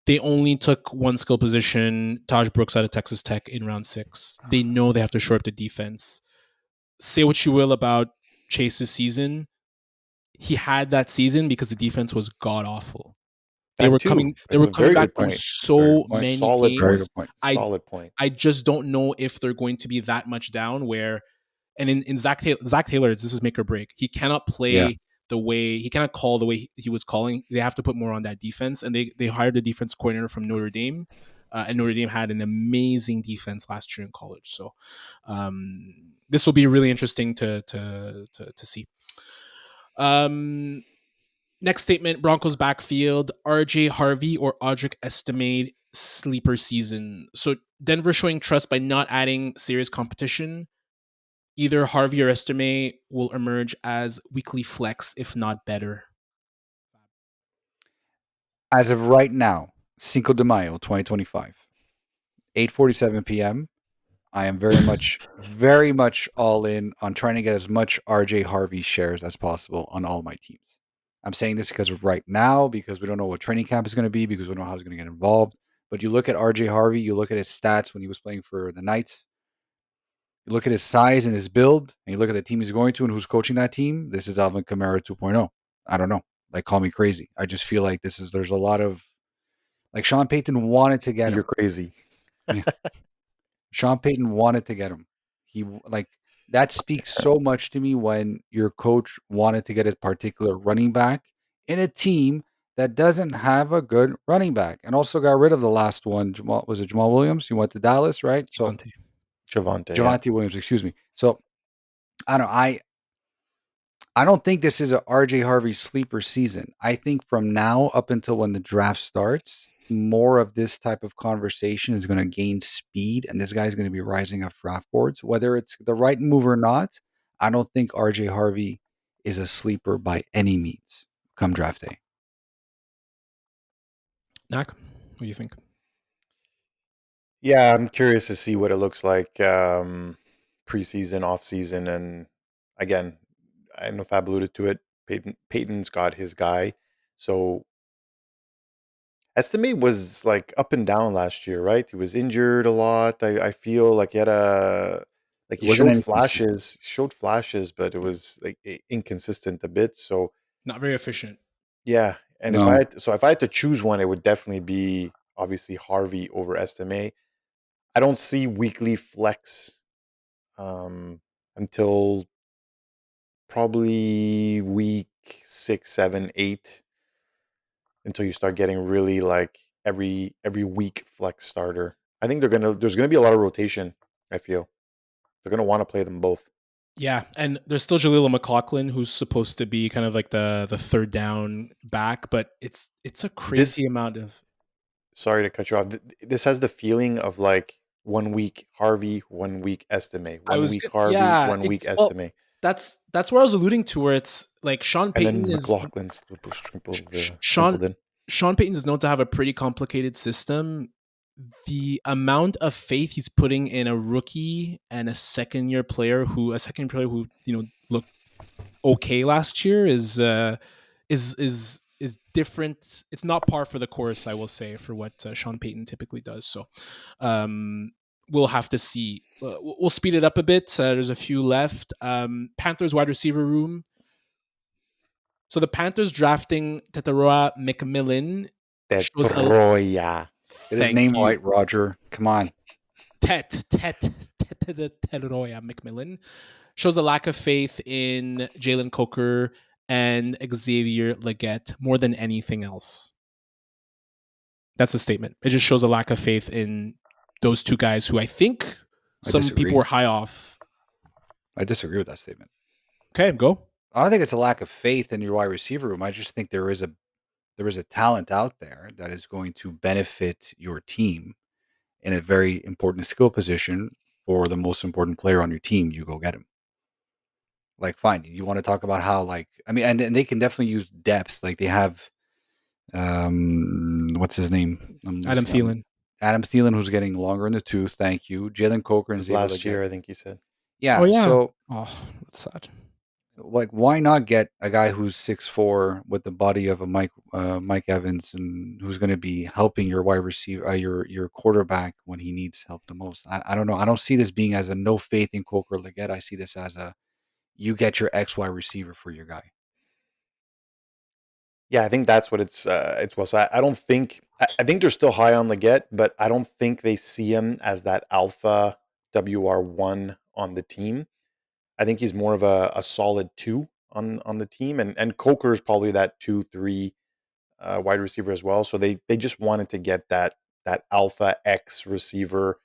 They only took one skill position, Taj Brooks out of Texas Tech, in round 6. They know they have to shore up the defense. Say what you will about Chase's season. He had that season because the defense was god awful. They were coming back from so many Solid games. point. I Solid point. I just don't know if they're going to be that much down where, and in Zach Taylor, this is make or break. He cannot play the way, he cannot call the way he was calling. They have to put more on that defense. And they hired a defense coordinator from Notre Dame. And Notre Dame had an amazing defense last year in college. So this will be really interesting to see. Next statement, Broncos backfield, RJ Harvey or Audric Estime sleeper season. So Denver showing trust by not adding serious competition. Either Harvey or Estime will emerge as weekly flex, if not better. As of right now, Cinco de Mayo 2025, 8:47 p.m., I am very much all in on trying to get as much RJ Harvey shares as possible on all my teams. I'm saying this because of right now, because we don't know what training camp is going to be, because we don't know how he's going to get involved. But you look at RJ Harvey, you look at his stats when he was playing for the Knights, you look at his size and his build, and you look at the team he's going to and who's coaching that team. This is Alvin Kamara 2.0. I don't know. Like, call me crazy. I just feel like there's a lot of, like, Sean Payton wanted to get him. You're crazy. Yeah. Sean Payton wanted to get him. That speaks so much to me when your coach wanted to get a particular running back in a team that doesn't have a good running back, and also got rid of the last one. Jamal Williams? He went to Dallas, right? So Javonte Williams, excuse me. So I don't know. I don't think this is a RJ Harvey sleeper season. I think from now up until when the draft starts, more of this type of conversation is going to gain speed, and this guy's going to be rising off draft boards. Whether it's the right move or not, I don't think RJ Harvey is a sleeper by any means come draft day. Nacc, what do you think? Yeah, I'm curious to see what it looks like preseason, offseason, and again, I don't know if I've alluded to it. Peyton's got his guy, so Estime was like up and down last year, right? He was injured a lot. I feel like he had he Wasn't showed any consistency. flashes, but it was like inconsistent a bit. So Not very efficient. yeah, and No. if I had to choose one, it would definitely be obviously Harvey over Estime. I don't see weekly flex until probably week 6, 7, 8, until you start getting really like every week flex starter. I think there's gonna be a lot of rotation. I feel they're gonna want to play them both. Yeah, and there's still Jaleel McLaughlin, who's supposed to be kind of like the third down back, but it's a crazy amount of. Sorry to cut you off. This has the feeling of like 1 week Harvey, 1 week Estime, I 1 week Harvey, 1 week Estime, that's where I was alluding to, where it's like Sean and then Payton is McLaughlin sprinkled in. Sean Payton is known to have a pretty complicated system. The amount of faith he's putting in a rookie and a second player who looked okay last year is different. It's not par for the course, I will say, for what Sean Payton typically does. So we'll have to see. We'll speed it up a bit. There's a few left. Panthers wide receiver room. So the Panthers drafting Tetheroa McMillan shows Tetheroya. Get his name right, Roger. Come on. Tetheroya McMillan shows a lack of faith in Jalen Coker and Xavier Legette more than anything else. That's a statement. It just shows a lack of faith in those two guys who I think some people were high off. I disagree with that statement. Okay, go. I don't think it's a lack of faith in your wide receiver room. I just think there is a talent out there that is going to benefit your team in a very important skill position for the most important player on your team. You go get him. Like, fine. You want to talk about how, like, I mean, and they can definitely use depth. Like, they have, what's his name? Adam Thielen. Adam Thielen, who's getting longer in the tooth. Thank you. Jalen Coker and Xavier last year, I think he said. Yeah. Oh, yeah. So, that's sad. Like, why not get a guy who's 6'4" with the body of a Mike Evans, and who's going to be helping your wide receiver, your quarterback when he needs help the most? I don't know. I don't see this being as a no faith in Coker Legette. I see this as a you get your XY receiver for your guy. Yeah, I think that's what it's well. So I don't think I think they're still high on Legette, but I don't think they see him as that alpha WR1 on the team. I think he's more of a solid 2 on the team, and Coker is probably that 2-3 wide receiver as well. So they just wanted to get that alpha X receiver.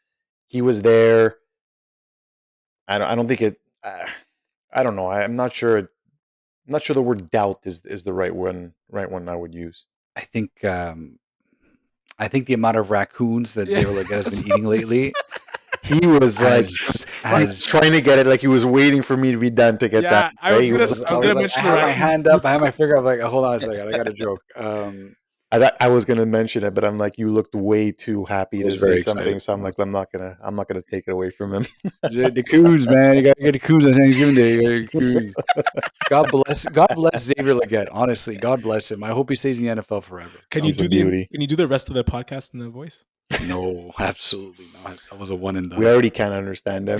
He was there. I don't think it. I don't know. I'm not sure. I'm not sure the word doubt is the right one I would use. I think the amount of raccoons that Xavier Legette has been eating lately. He was like trying to get it, like he was waiting for me to be done to get that. I was gonna mention. I had my hand up. I had my finger up. Like, hold on a second. I got a joke. I was gonna mention it, but I'm like, you looked way too happy to say something, so I'm like, I'm not gonna take it away from him. The coons, man, you gotta get the coons on Thanksgiving Day. Coons. God bless Xavier Legette. Honestly, God bless him. I hope he stays in the NFL forever. Can you do the rest of the podcast in the voice? No, absolutely not. That was a one and done. We already can't understand him.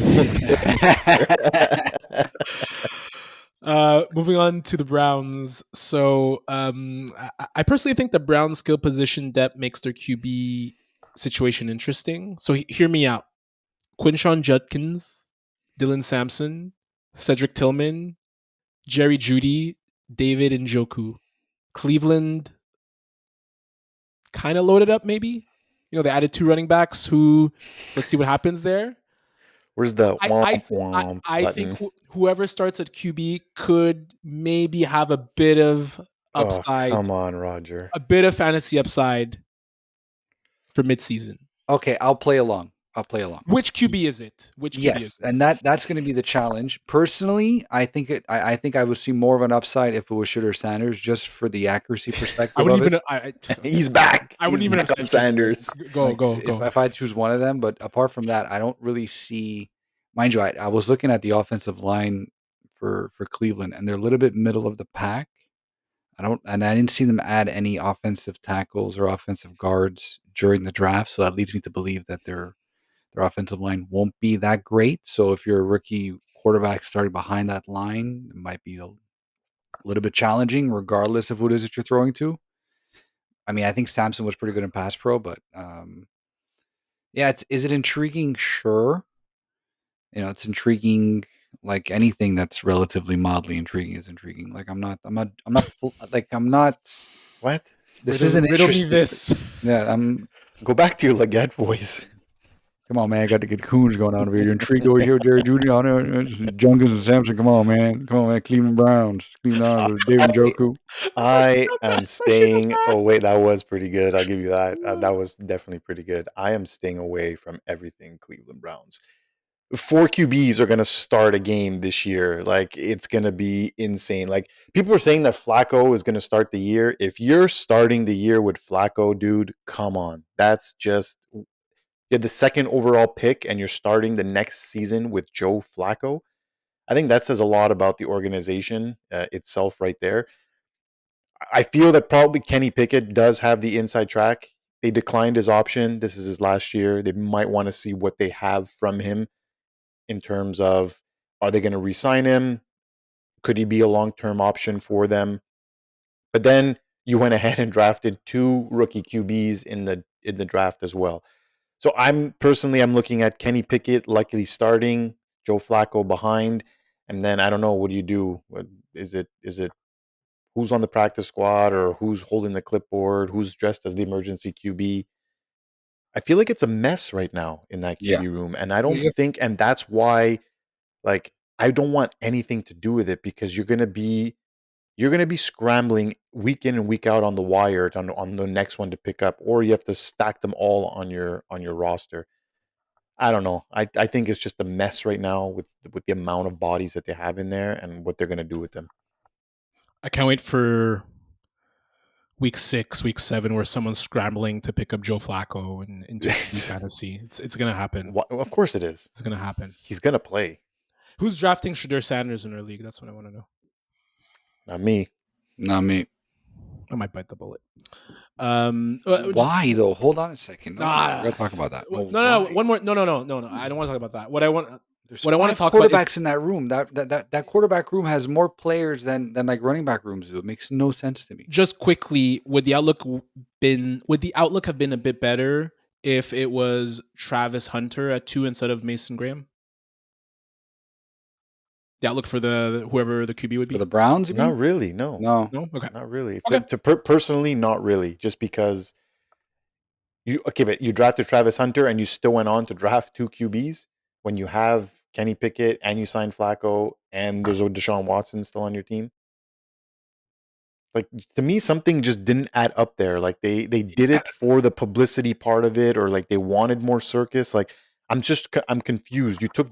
Moving on to the Browns. So I personally think the Browns skill position depth makes their QB situation interesting. So hear me out. Quinshon Judkins, Dylan Sampson, Cedric Tillman, Jerry Jeudy, David Njoku. Cleveland kind of loaded up, maybe. You know, they added 2 running backs who, let's see what happens there. Where's the I think whoever starts at QB could maybe have a bit of upside. Oh, come on, Roger. A bit of fantasy upside for midseason. Okay, I'll play along. Which QB is it? And that's going to be the challenge. Personally, I think I would see more of an upside if it was Shooter Sanders, just for the accuracy perspective. I wouldn't even. He's back. I wouldn't even have said Sanders. Go. If I choose one of them, but apart from that, I don't really see. Mind you, I was looking at the offensive line for Cleveland, and they're a little bit middle of the pack. I didn't see them add any offensive tackles or offensive guards during the draft, so that leads me to believe that their offensive line won't be that great. So if you're a rookie quarterback starting behind that line, it might be a little bit challenging, regardless of who it is that you're throwing to. I mean, I think Sampson was pretty good in pass pro, but is it intriguing? Sure. You know, it's intriguing. Like anything that's relatively mildly intriguing is intriguing. Like I'm not. What? This isn't interesting. This. Yeah, Go back to your Legette voice. Come on, man. I got to get coons going on over here. You're intrigued over here with Jerry Jeudy on it. Jungles and Sampson. Come on, man. Cleveland Browns. Cleveland David Njoku. I am staying. Oh, wait. That was pretty good. I'll give you that. That was definitely pretty good. I am staying away from everything Cleveland Browns. 4 QBs are going to start a game this year. Like, it's going to be insane. Like, people are saying that Flacco is going to start the year. If you're starting the year with Flacco, dude, come on. That's just... You're the 2nd overall pick, and you're starting the next season with Joe Flacco. I think that says a lot about the organization itself right there. I feel that probably Kenny Pickett does have the inside track. They declined his option. This is his last year. They might want to see what they have from him in terms of, are they going to re-sign him? Could he be a long-term option for them? But then you went ahead and drafted 2 rookie QBs in the draft as well. So I'm looking at Kenny Pickett likely starting, Joe Flacco behind, and then I don't know, what do you do? Is it who's on the practice squad or who's holding the clipboard, who's dressed as the emergency QB? I feel like it's a mess right now in that QB room, and I don't think, and that's why, like, I don't want anything to do with it, because you're gonna be scrambling week in and week out on the wire on the next one to pick up, or you have to stack them all on your roster. I don't know. I think it's just a mess right now with the amount of bodies that they have in there and what they're gonna do with them. I can't wait for week 6, week 7, where someone's scrambling to pick up Joe Flacco into fantasy. It's gonna happen. Of course it is. It's gonna happen. He's gonna play. Who's drafting Shakir Sanders in our league? That's what I want to know. Not me. I might bite the bullet. Why though? Hold on a second. We're gonna talk about that. No. One more. No. I don't want to talk about that. What I want to talk quarterbacks about in that room. That quarterback room has more players than like running back rooms do. It makes no sense to me. Just quickly, would the outlook have been a bit better if it was Travis Hunter at 2 instead of Mason Graham? The outlook for whoever the QB would be for the Browns? You mean? Not really. No. Okay. Not really. Okay. Personally, not really. Just because but you drafted Travis Hunter and you still went on to draft 2 QBs when you have Kenny Pickett and you signed Flacco and there's a Deshaun Watson still on your team. Like, to me, something just didn't add up there. Like, they did it for the publicity part of it, or like they wanted more circus. Like, I'm confused. You took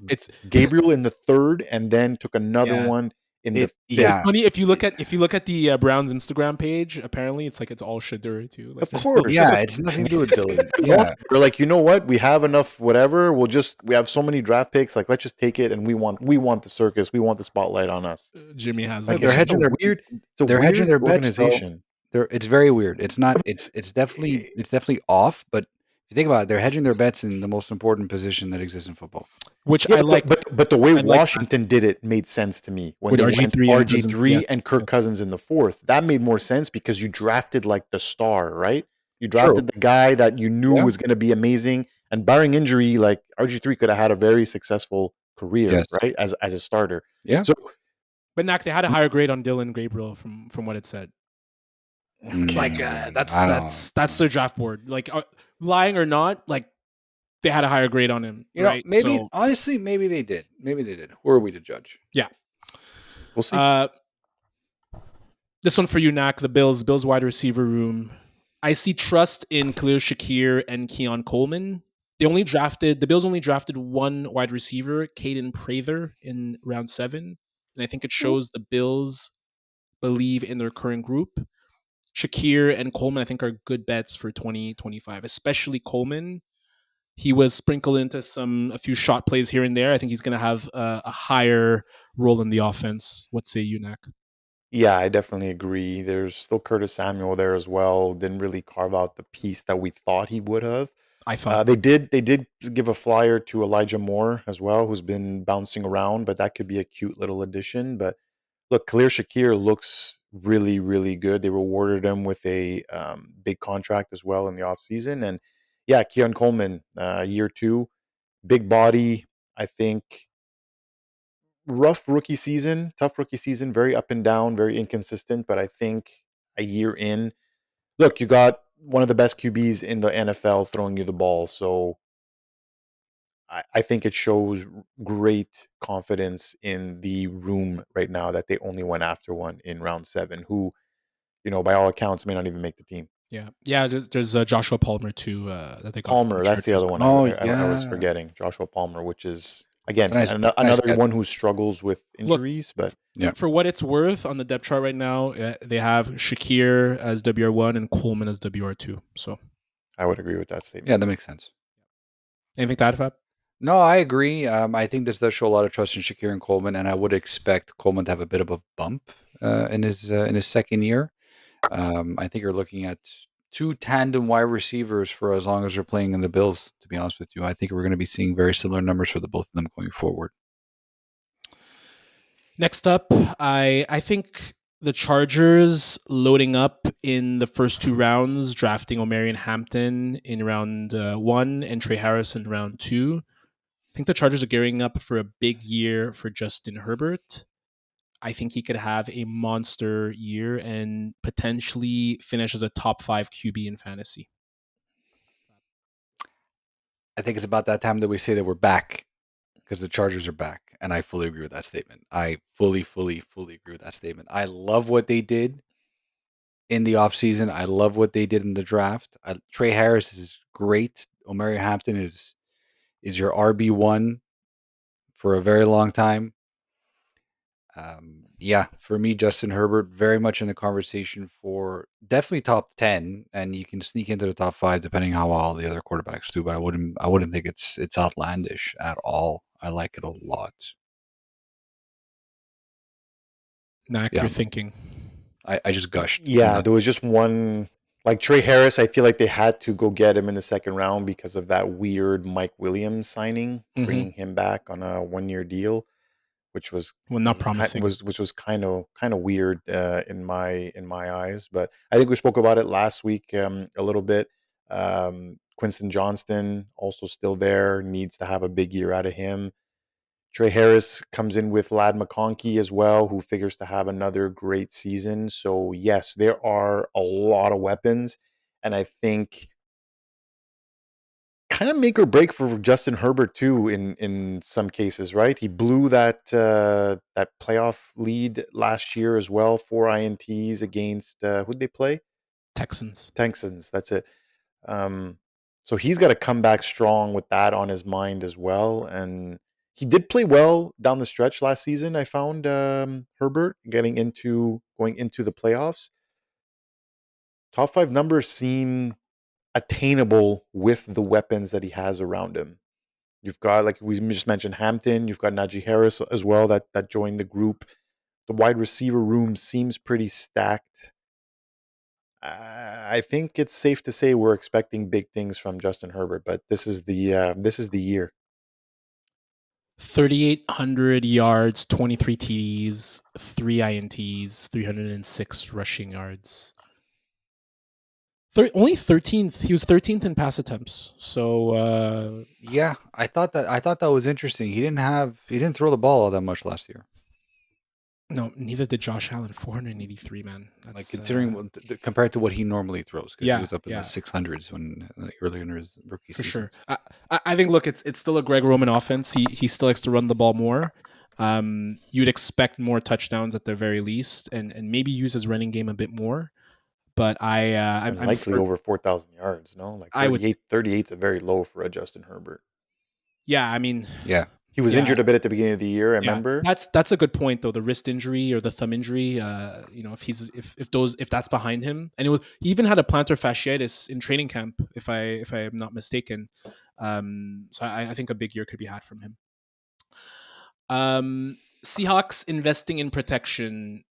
Gabriel in the 3rd and then took another one in the 5th. It's funny if you look at the Browns Instagram page. Apparently, it's all Shakir too. Of course, it's nothing to do with Billy. They're like, you know what? We have enough. Whatever. We have so many draft picks. Like, let's just take it, and we want the circus. We want the spotlight on us. Jimmy has they're hedging their weird. They're hedging their organization. It's very weird. It's not. It's definitely off. But if you think about it, they're hedging their bets in the most important position that exists in football. Which I like, but the way Washington did it made sense to me when they went RG3 and Kirk Cousins in the 4th. That made more sense because you drafted like the star, right? You drafted the guy that you knew was going to be amazing, and barring injury, like RG3 could have had a very successful career, right, as a starter. Yeah. So, but Nacc, they had a higher grade on Dylan Gabriel from what it said. Like that's their draft board. Like, lying or not, like, they had a higher grade on him. Right? Honestly, maybe they did. Who are we to judge? Yeah. We'll see. This one for you, Nacc. The Bills wide receiver room. I see trust in Khalil Shakir and Keon Coleman. The Bills only drafted 1 wide receiver, Caden Prather, in round 7. And I think it shows the Bills believe in their current group. Shakir and Coleman, I think, are good bets for 2025, especially Coleman. He was sprinkled into a few shot plays here and there. I think he's going to have a higher role in the offense. What say you, Nacc? Yeah, I definitely agree. There's still Curtis Samuel there as well. Didn't really carve out the piece that we thought he would have. I thought they did give a flyer to Elijah Moore as well, who's been bouncing around, but that could be a cute little addition. But look, Khalil Shakir looks really, really good. They rewarded him with a big contract as well in the offseason. And yeah, Keon Coleman, year 2, big body. I think tough rookie season, very up and down, very inconsistent. But I think a year in, look, you got one of the best QBs in the NFL throwing you the ball. So I think it shows great confidence in the room right now that they only went after one in round 7, who, by all accounts, may not even make the team. Yeah. There's Joshua Palmer too that they got. Palmer, that's the other one. I was forgetting Joshua Palmer, which is again another one who struggles with injuries. But for what it's worth, on the depth chart right now, they have Shakir as WR1 and Coleman as WR2. So I would agree with that statement. Yeah, that makes sense. Anything to add, Fab? No, I agree. I think this does show a lot of trust in Shakir and Coleman, and I would expect Coleman to have a bit of a bump in his second year. I think you're looking at 2 tandem wide receivers for as long as they're playing in the Bills, to be honest with you. I think we're going to be seeing very similar numbers for the both of them going forward. Next up, I think The Chargers loading up in the first 2 rounds, drafting Omarion Hampton in round 1 and Trey Harris in round 2. I think the Chargers are gearing up for a big year for Justin Herbert. I think he could have a monster year and potentially finish as a top 5 QB in fantasy. I think it's about that time that we say that we're back because the Chargers are back. And I fully agree with that statement. I fully agree with that statement. I love what they did in the offseason. I love what they did in the draft. Trey Harris is great. Omarion Hampton is your RB1 for a very long time. Yeah, for me, Justin Herbert very much in the conversation for definitely top 10, and you can sneak into the top 5 depending how all the other quarterbacks do. But I wouldn't think it's outlandish at all. I like it a lot. Nacc, Yeah. you're thinking. I just gushed. Yeah, there was just one, like Trey Harris. I feel like they had to go get him in the second round because of that weird Mike Williams signing, bringing him back on a 1-year deal, which was not promising. Which was kind of weird in my eyes. But I think we spoke about it last week a little bit. Quinton Johnston also still there, needs to have a big year out of him. Trey Harris comes in with Ladd McConkey as well, who figures to have another great season. So yes, there are a lot of weapons, and I think kind of make or break for Justin Herbert too. In some cases, right? He blew that that playoff lead last year as well. 4 INTs against who'd they play? Texans. That's it. So he's got to come back strong with that on his mind as well. And he did play well down the stretch last season. I found Herbert going into the playoffs. Top 5 numbers seem attainable with the weapons that he has around him. You've got, like we just mentioned, Hampton. You've got Najee Harris as well that joined the group. The wide receiver room seems pretty stacked. I think it's safe to say we're expecting big things from Justin Herbert, but this is the year. 3,800 yards, 23 TDs, 3 INTs, 306 rushing yards. Only 13th. He was 13th in pass attempts. So yeah, I thought that was interesting. He didn't throw the ball all that much last year. No, neither did Josh Allen. 483, man. That's, like considering compared to what he normally throws, because he was up in the 600s when earlier in his rookie season. For sure. I think, look, it's still a Greg Roman offense. He still likes to run the ball more. You'd expect more touchdowns at the very least, and maybe use his running game a bit more. But I'm likely over 4,000 yards. No, like 38's a very low for a Justin Herbert. Yeah, I mean, yeah. He was injured a bit at the beginning of the year. I remember. That's a good point though. The wrist injury or the thumb injury. If that's behind him, and he even had a plantar fasciitis in training camp, if I'm not mistaken. So I think a big year could be had from him. Seahawks investing in protection.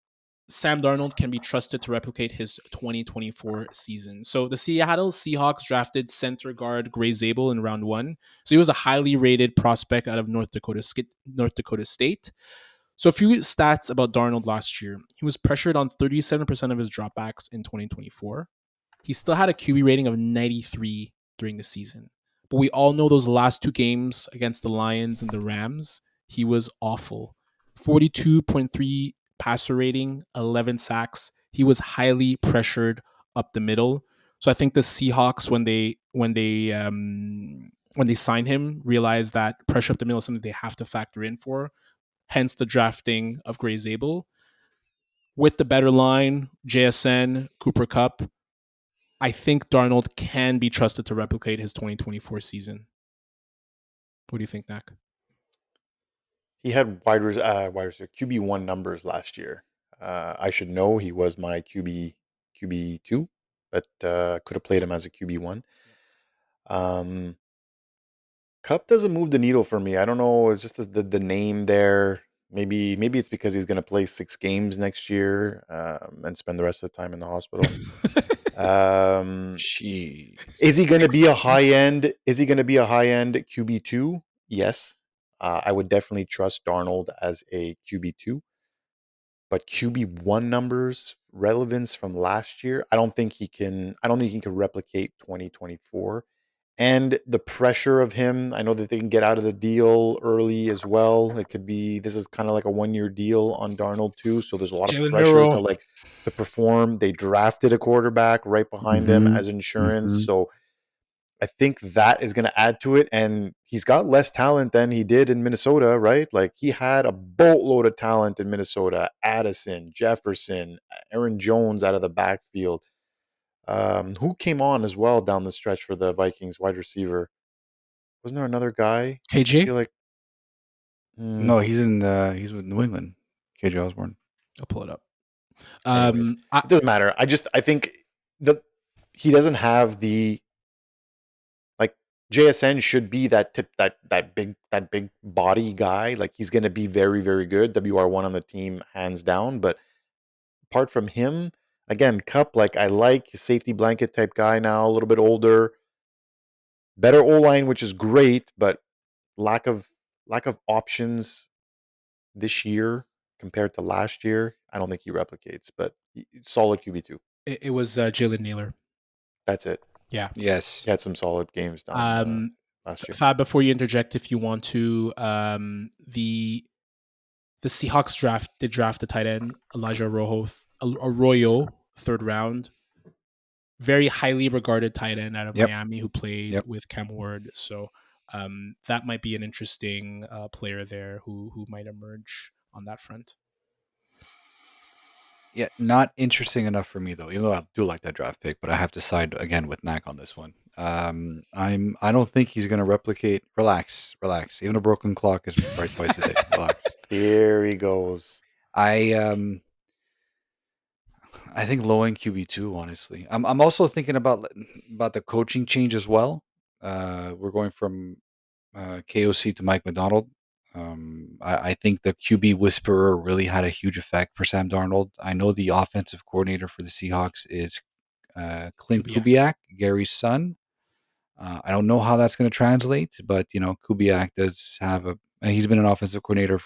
Sam Darnold can be trusted to replicate his 2024 season. So the Seattle Seahawks drafted center guard Gray Zabel in round 1. So he was a highly rated prospect out of North Dakota State. So a few stats about Darnold last year. He was pressured on 37% of his dropbacks in 2024. He still had a QB rating of 93 during the season. But we all know those last 2 games against the Lions and the Rams, he was awful. 42.3 passer rating, 11 sacks. He was highly pressured up the middle. So I think the Seahawks, when they sign him, realize that pressure up the middle is something they have to factor in for. Hence the drafting of Gray Zabel. With the better line, JSN, Cooper Kupp, I think Darnold can be trusted to replicate his 2024 season. What do you think, Nacc? He had wide receiver QB1 numbers last year. I should know he was my QB2, but could have played him as a QB1. Kupp doesn't move the needle for me. I don't know. It's just the name there. Maybe it's because he's going to play 6 games next year and spend the rest of the time in the hospital. Is he going to be a high end? Is he going to be a high end QB2? Yes. I would definitely trust Darnold as a QB2. but QB1 numbers, relevance from last year, I don't think he can replicate 2024. And the pressure of him, I know that they can get out of the deal early as well. This is kind of like a 1-year deal on Darnold too. So there's a lot of Jalen pressure Miro. to perform. They drafted a quarterback right behind him as insurance. So I think that is going to add to it. And he's got less talent than he did in Minnesota, right? Like he had a boatload of talent in Minnesota. Addison, Jefferson, Aaron Jones out of the backfield. Who came on as well down the stretch for the Vikings wide receiver? Wasn't there another guy? I KJ. feel like No, he's with New England. KJ Osborne. I'll pull it up. anyways, it doesn't matter. I think that he doesn't have the like JSN should be that big body guy. Like he's going to be very very good. WR1 on the team hands down. But apart from him, again, Cup like I like safety blanket type guy now, a little bit older, better O line, which is great, but lack of options this year compared to last year. I don't think he replicates, but solid QB2. It was Jalen Naylor. That's it. Yeah. Yes. He had some solid games down last year. Fab, before you interject, if you want to, the Seahawks did draft the tight end Elijah Arroyo, 3rd round. Very highly regarded tight end out of Miami who played with Cam Ward. So that might be an interesting player there who might emerge on that front. Yeah, not interesting enough for me though. Even though I do like that draft pick, but I have to side again with Nacc on this one. I don't think he's going to replicate. Relax. Even a broken clock is right twice a day. Relax. Here he goes. I think low end QB2. Honestly, I'm also thinking about the coaching change as well. We're going from KOC to Mike McDonald. I think the QB whisperer really had a huge effect for Sam Darnold. I know the offensive coordinator for the Seahawks is Clint Kubiak, Gary's son. I don't know how that's going to translate, but Kubiak does have he's been an offensive coordinator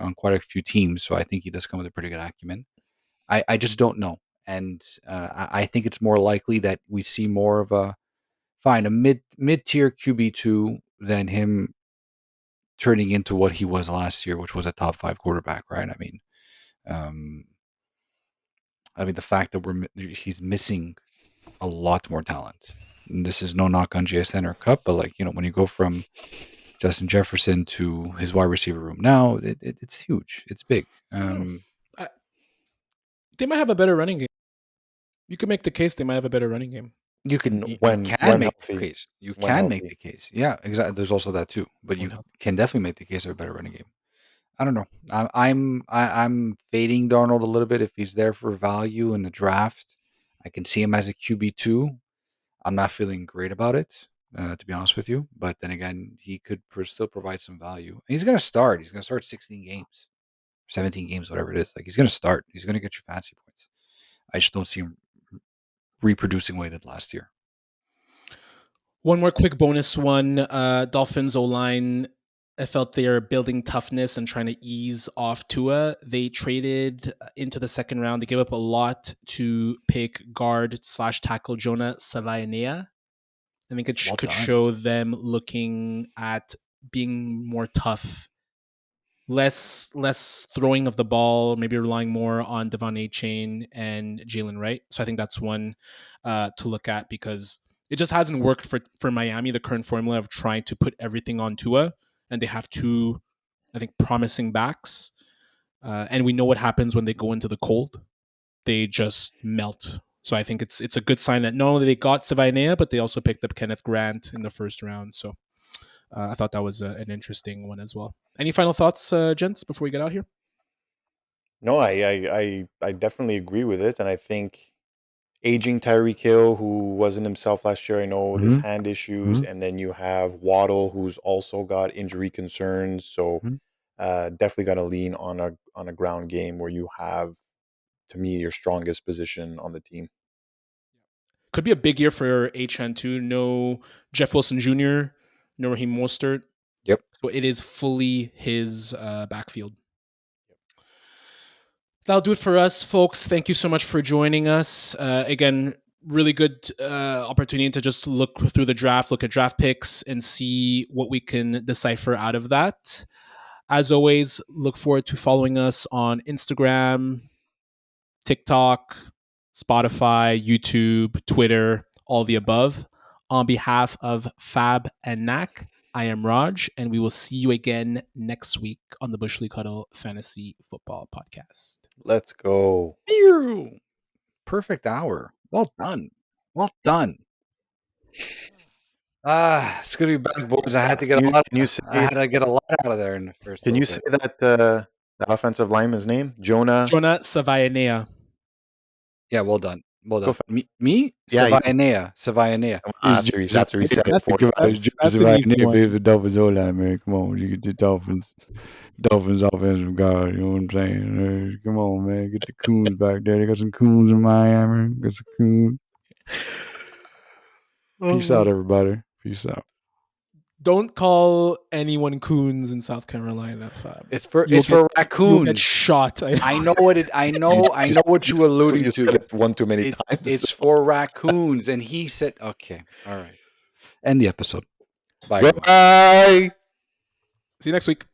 on quite a few teams, so I think he does come with a pretty good acumen. I just don't know, and I think it's more likely that we see more of a mid-tier QB2 than him turning into what he was last year, which was a top 5 quarterback, right? I mean, the fact that he's missing a lot more talent. And this is no knock on JSN or Cup, but when you go from Justin Jefferson to his wide receiver room now, it's huge. It's big. They might have a better running game. You can make the case they might have a better running game. You can make the case. You can make the case. Yeah, exactly. There's also that too, but you can definitely make the case of a better running game. I don't know. I'm fading Darnold a little bit if he's there for value in the draft. I can see him as a QB2. I'm not feeling great about it, to be honest with you. But then again, he could still provide some value. And he's going to start. He's going to start 16 games, 17 games, whatever it is. Like he's going to start. He's going to get you fancy points. I just don't see him reproducing what he did last year. One more quick bonus one. Dolphins O-line, I felt they are building toughness and trying to ease off Tua. They traded into the 2nd round. They gave up a lot to pick guard/tackle Jonah Savainea. I think it could show them looking at being more tough, less throwing of the ball, maybe relying more on Devon Achane and Jalen Wright. So I think that's one to look at because it just hasn't worked for Miami, the current formula of trying to put everything on Tua. And they have 2, I think, promising backs. And we know what happens when they go into the cold. They just melt. So I think it's a good sign that not only they got Savainea, but they also picked up Kenneth Grant in the 1st round. So I thought that was an interesting one as well. Any final thoughts, gents, before we get out here? No, I definitely agree with it. And I think aging Tyreek Hill, who wasn't himself last year, I know his hand issues, and then you have Waddle, who's also got injury concerns. So definitely got to lean on a ground game where you have, to me, your strongest position on the team. Could be a big year for Achane too. No Jeff Wilson Jr., no Raheem Mostert. Yep. So it is fully his backfield. That'll do it for us, folks. Thank you so much for joining us. Again, really good opportunity to just look through the draft, look at draft picks, and see what we can decipher out of that. As always, look forward to following us on Instagram, TikTok, Spotify, YouTube, Twitter, all the above. On behalf of Fab and Nacc, I am Raj, and we will see you again next week on the Bush League Huddle Fantasy Football Podcast. Let's go. Perfect hour. Well done. Well done. It's gonna be back, boys. I had to get I had to get a lot out of there in the first. Can you say that the offensive lineman's name? Jonah Savayanea. Yeah, well done. Well done. Me? Yeah, Savayanea. After he said That's it. an easy one. The Dolphins O-line, man. Come on, you get the Dolphins offensive guard. You know what I'm saying? Come on, man. Get the Coons back there. They got some Coons in Miami. Got some Coons. Peace out, everybody. Peace out. Don't call anyone coons in South Carolina, Fab. It's for raccoons. You'll get shot. I know what you alluding to. One too many times. It's for raccoons, and he said, "Okay, all right." End the episode. Bye. Bye. See you next week.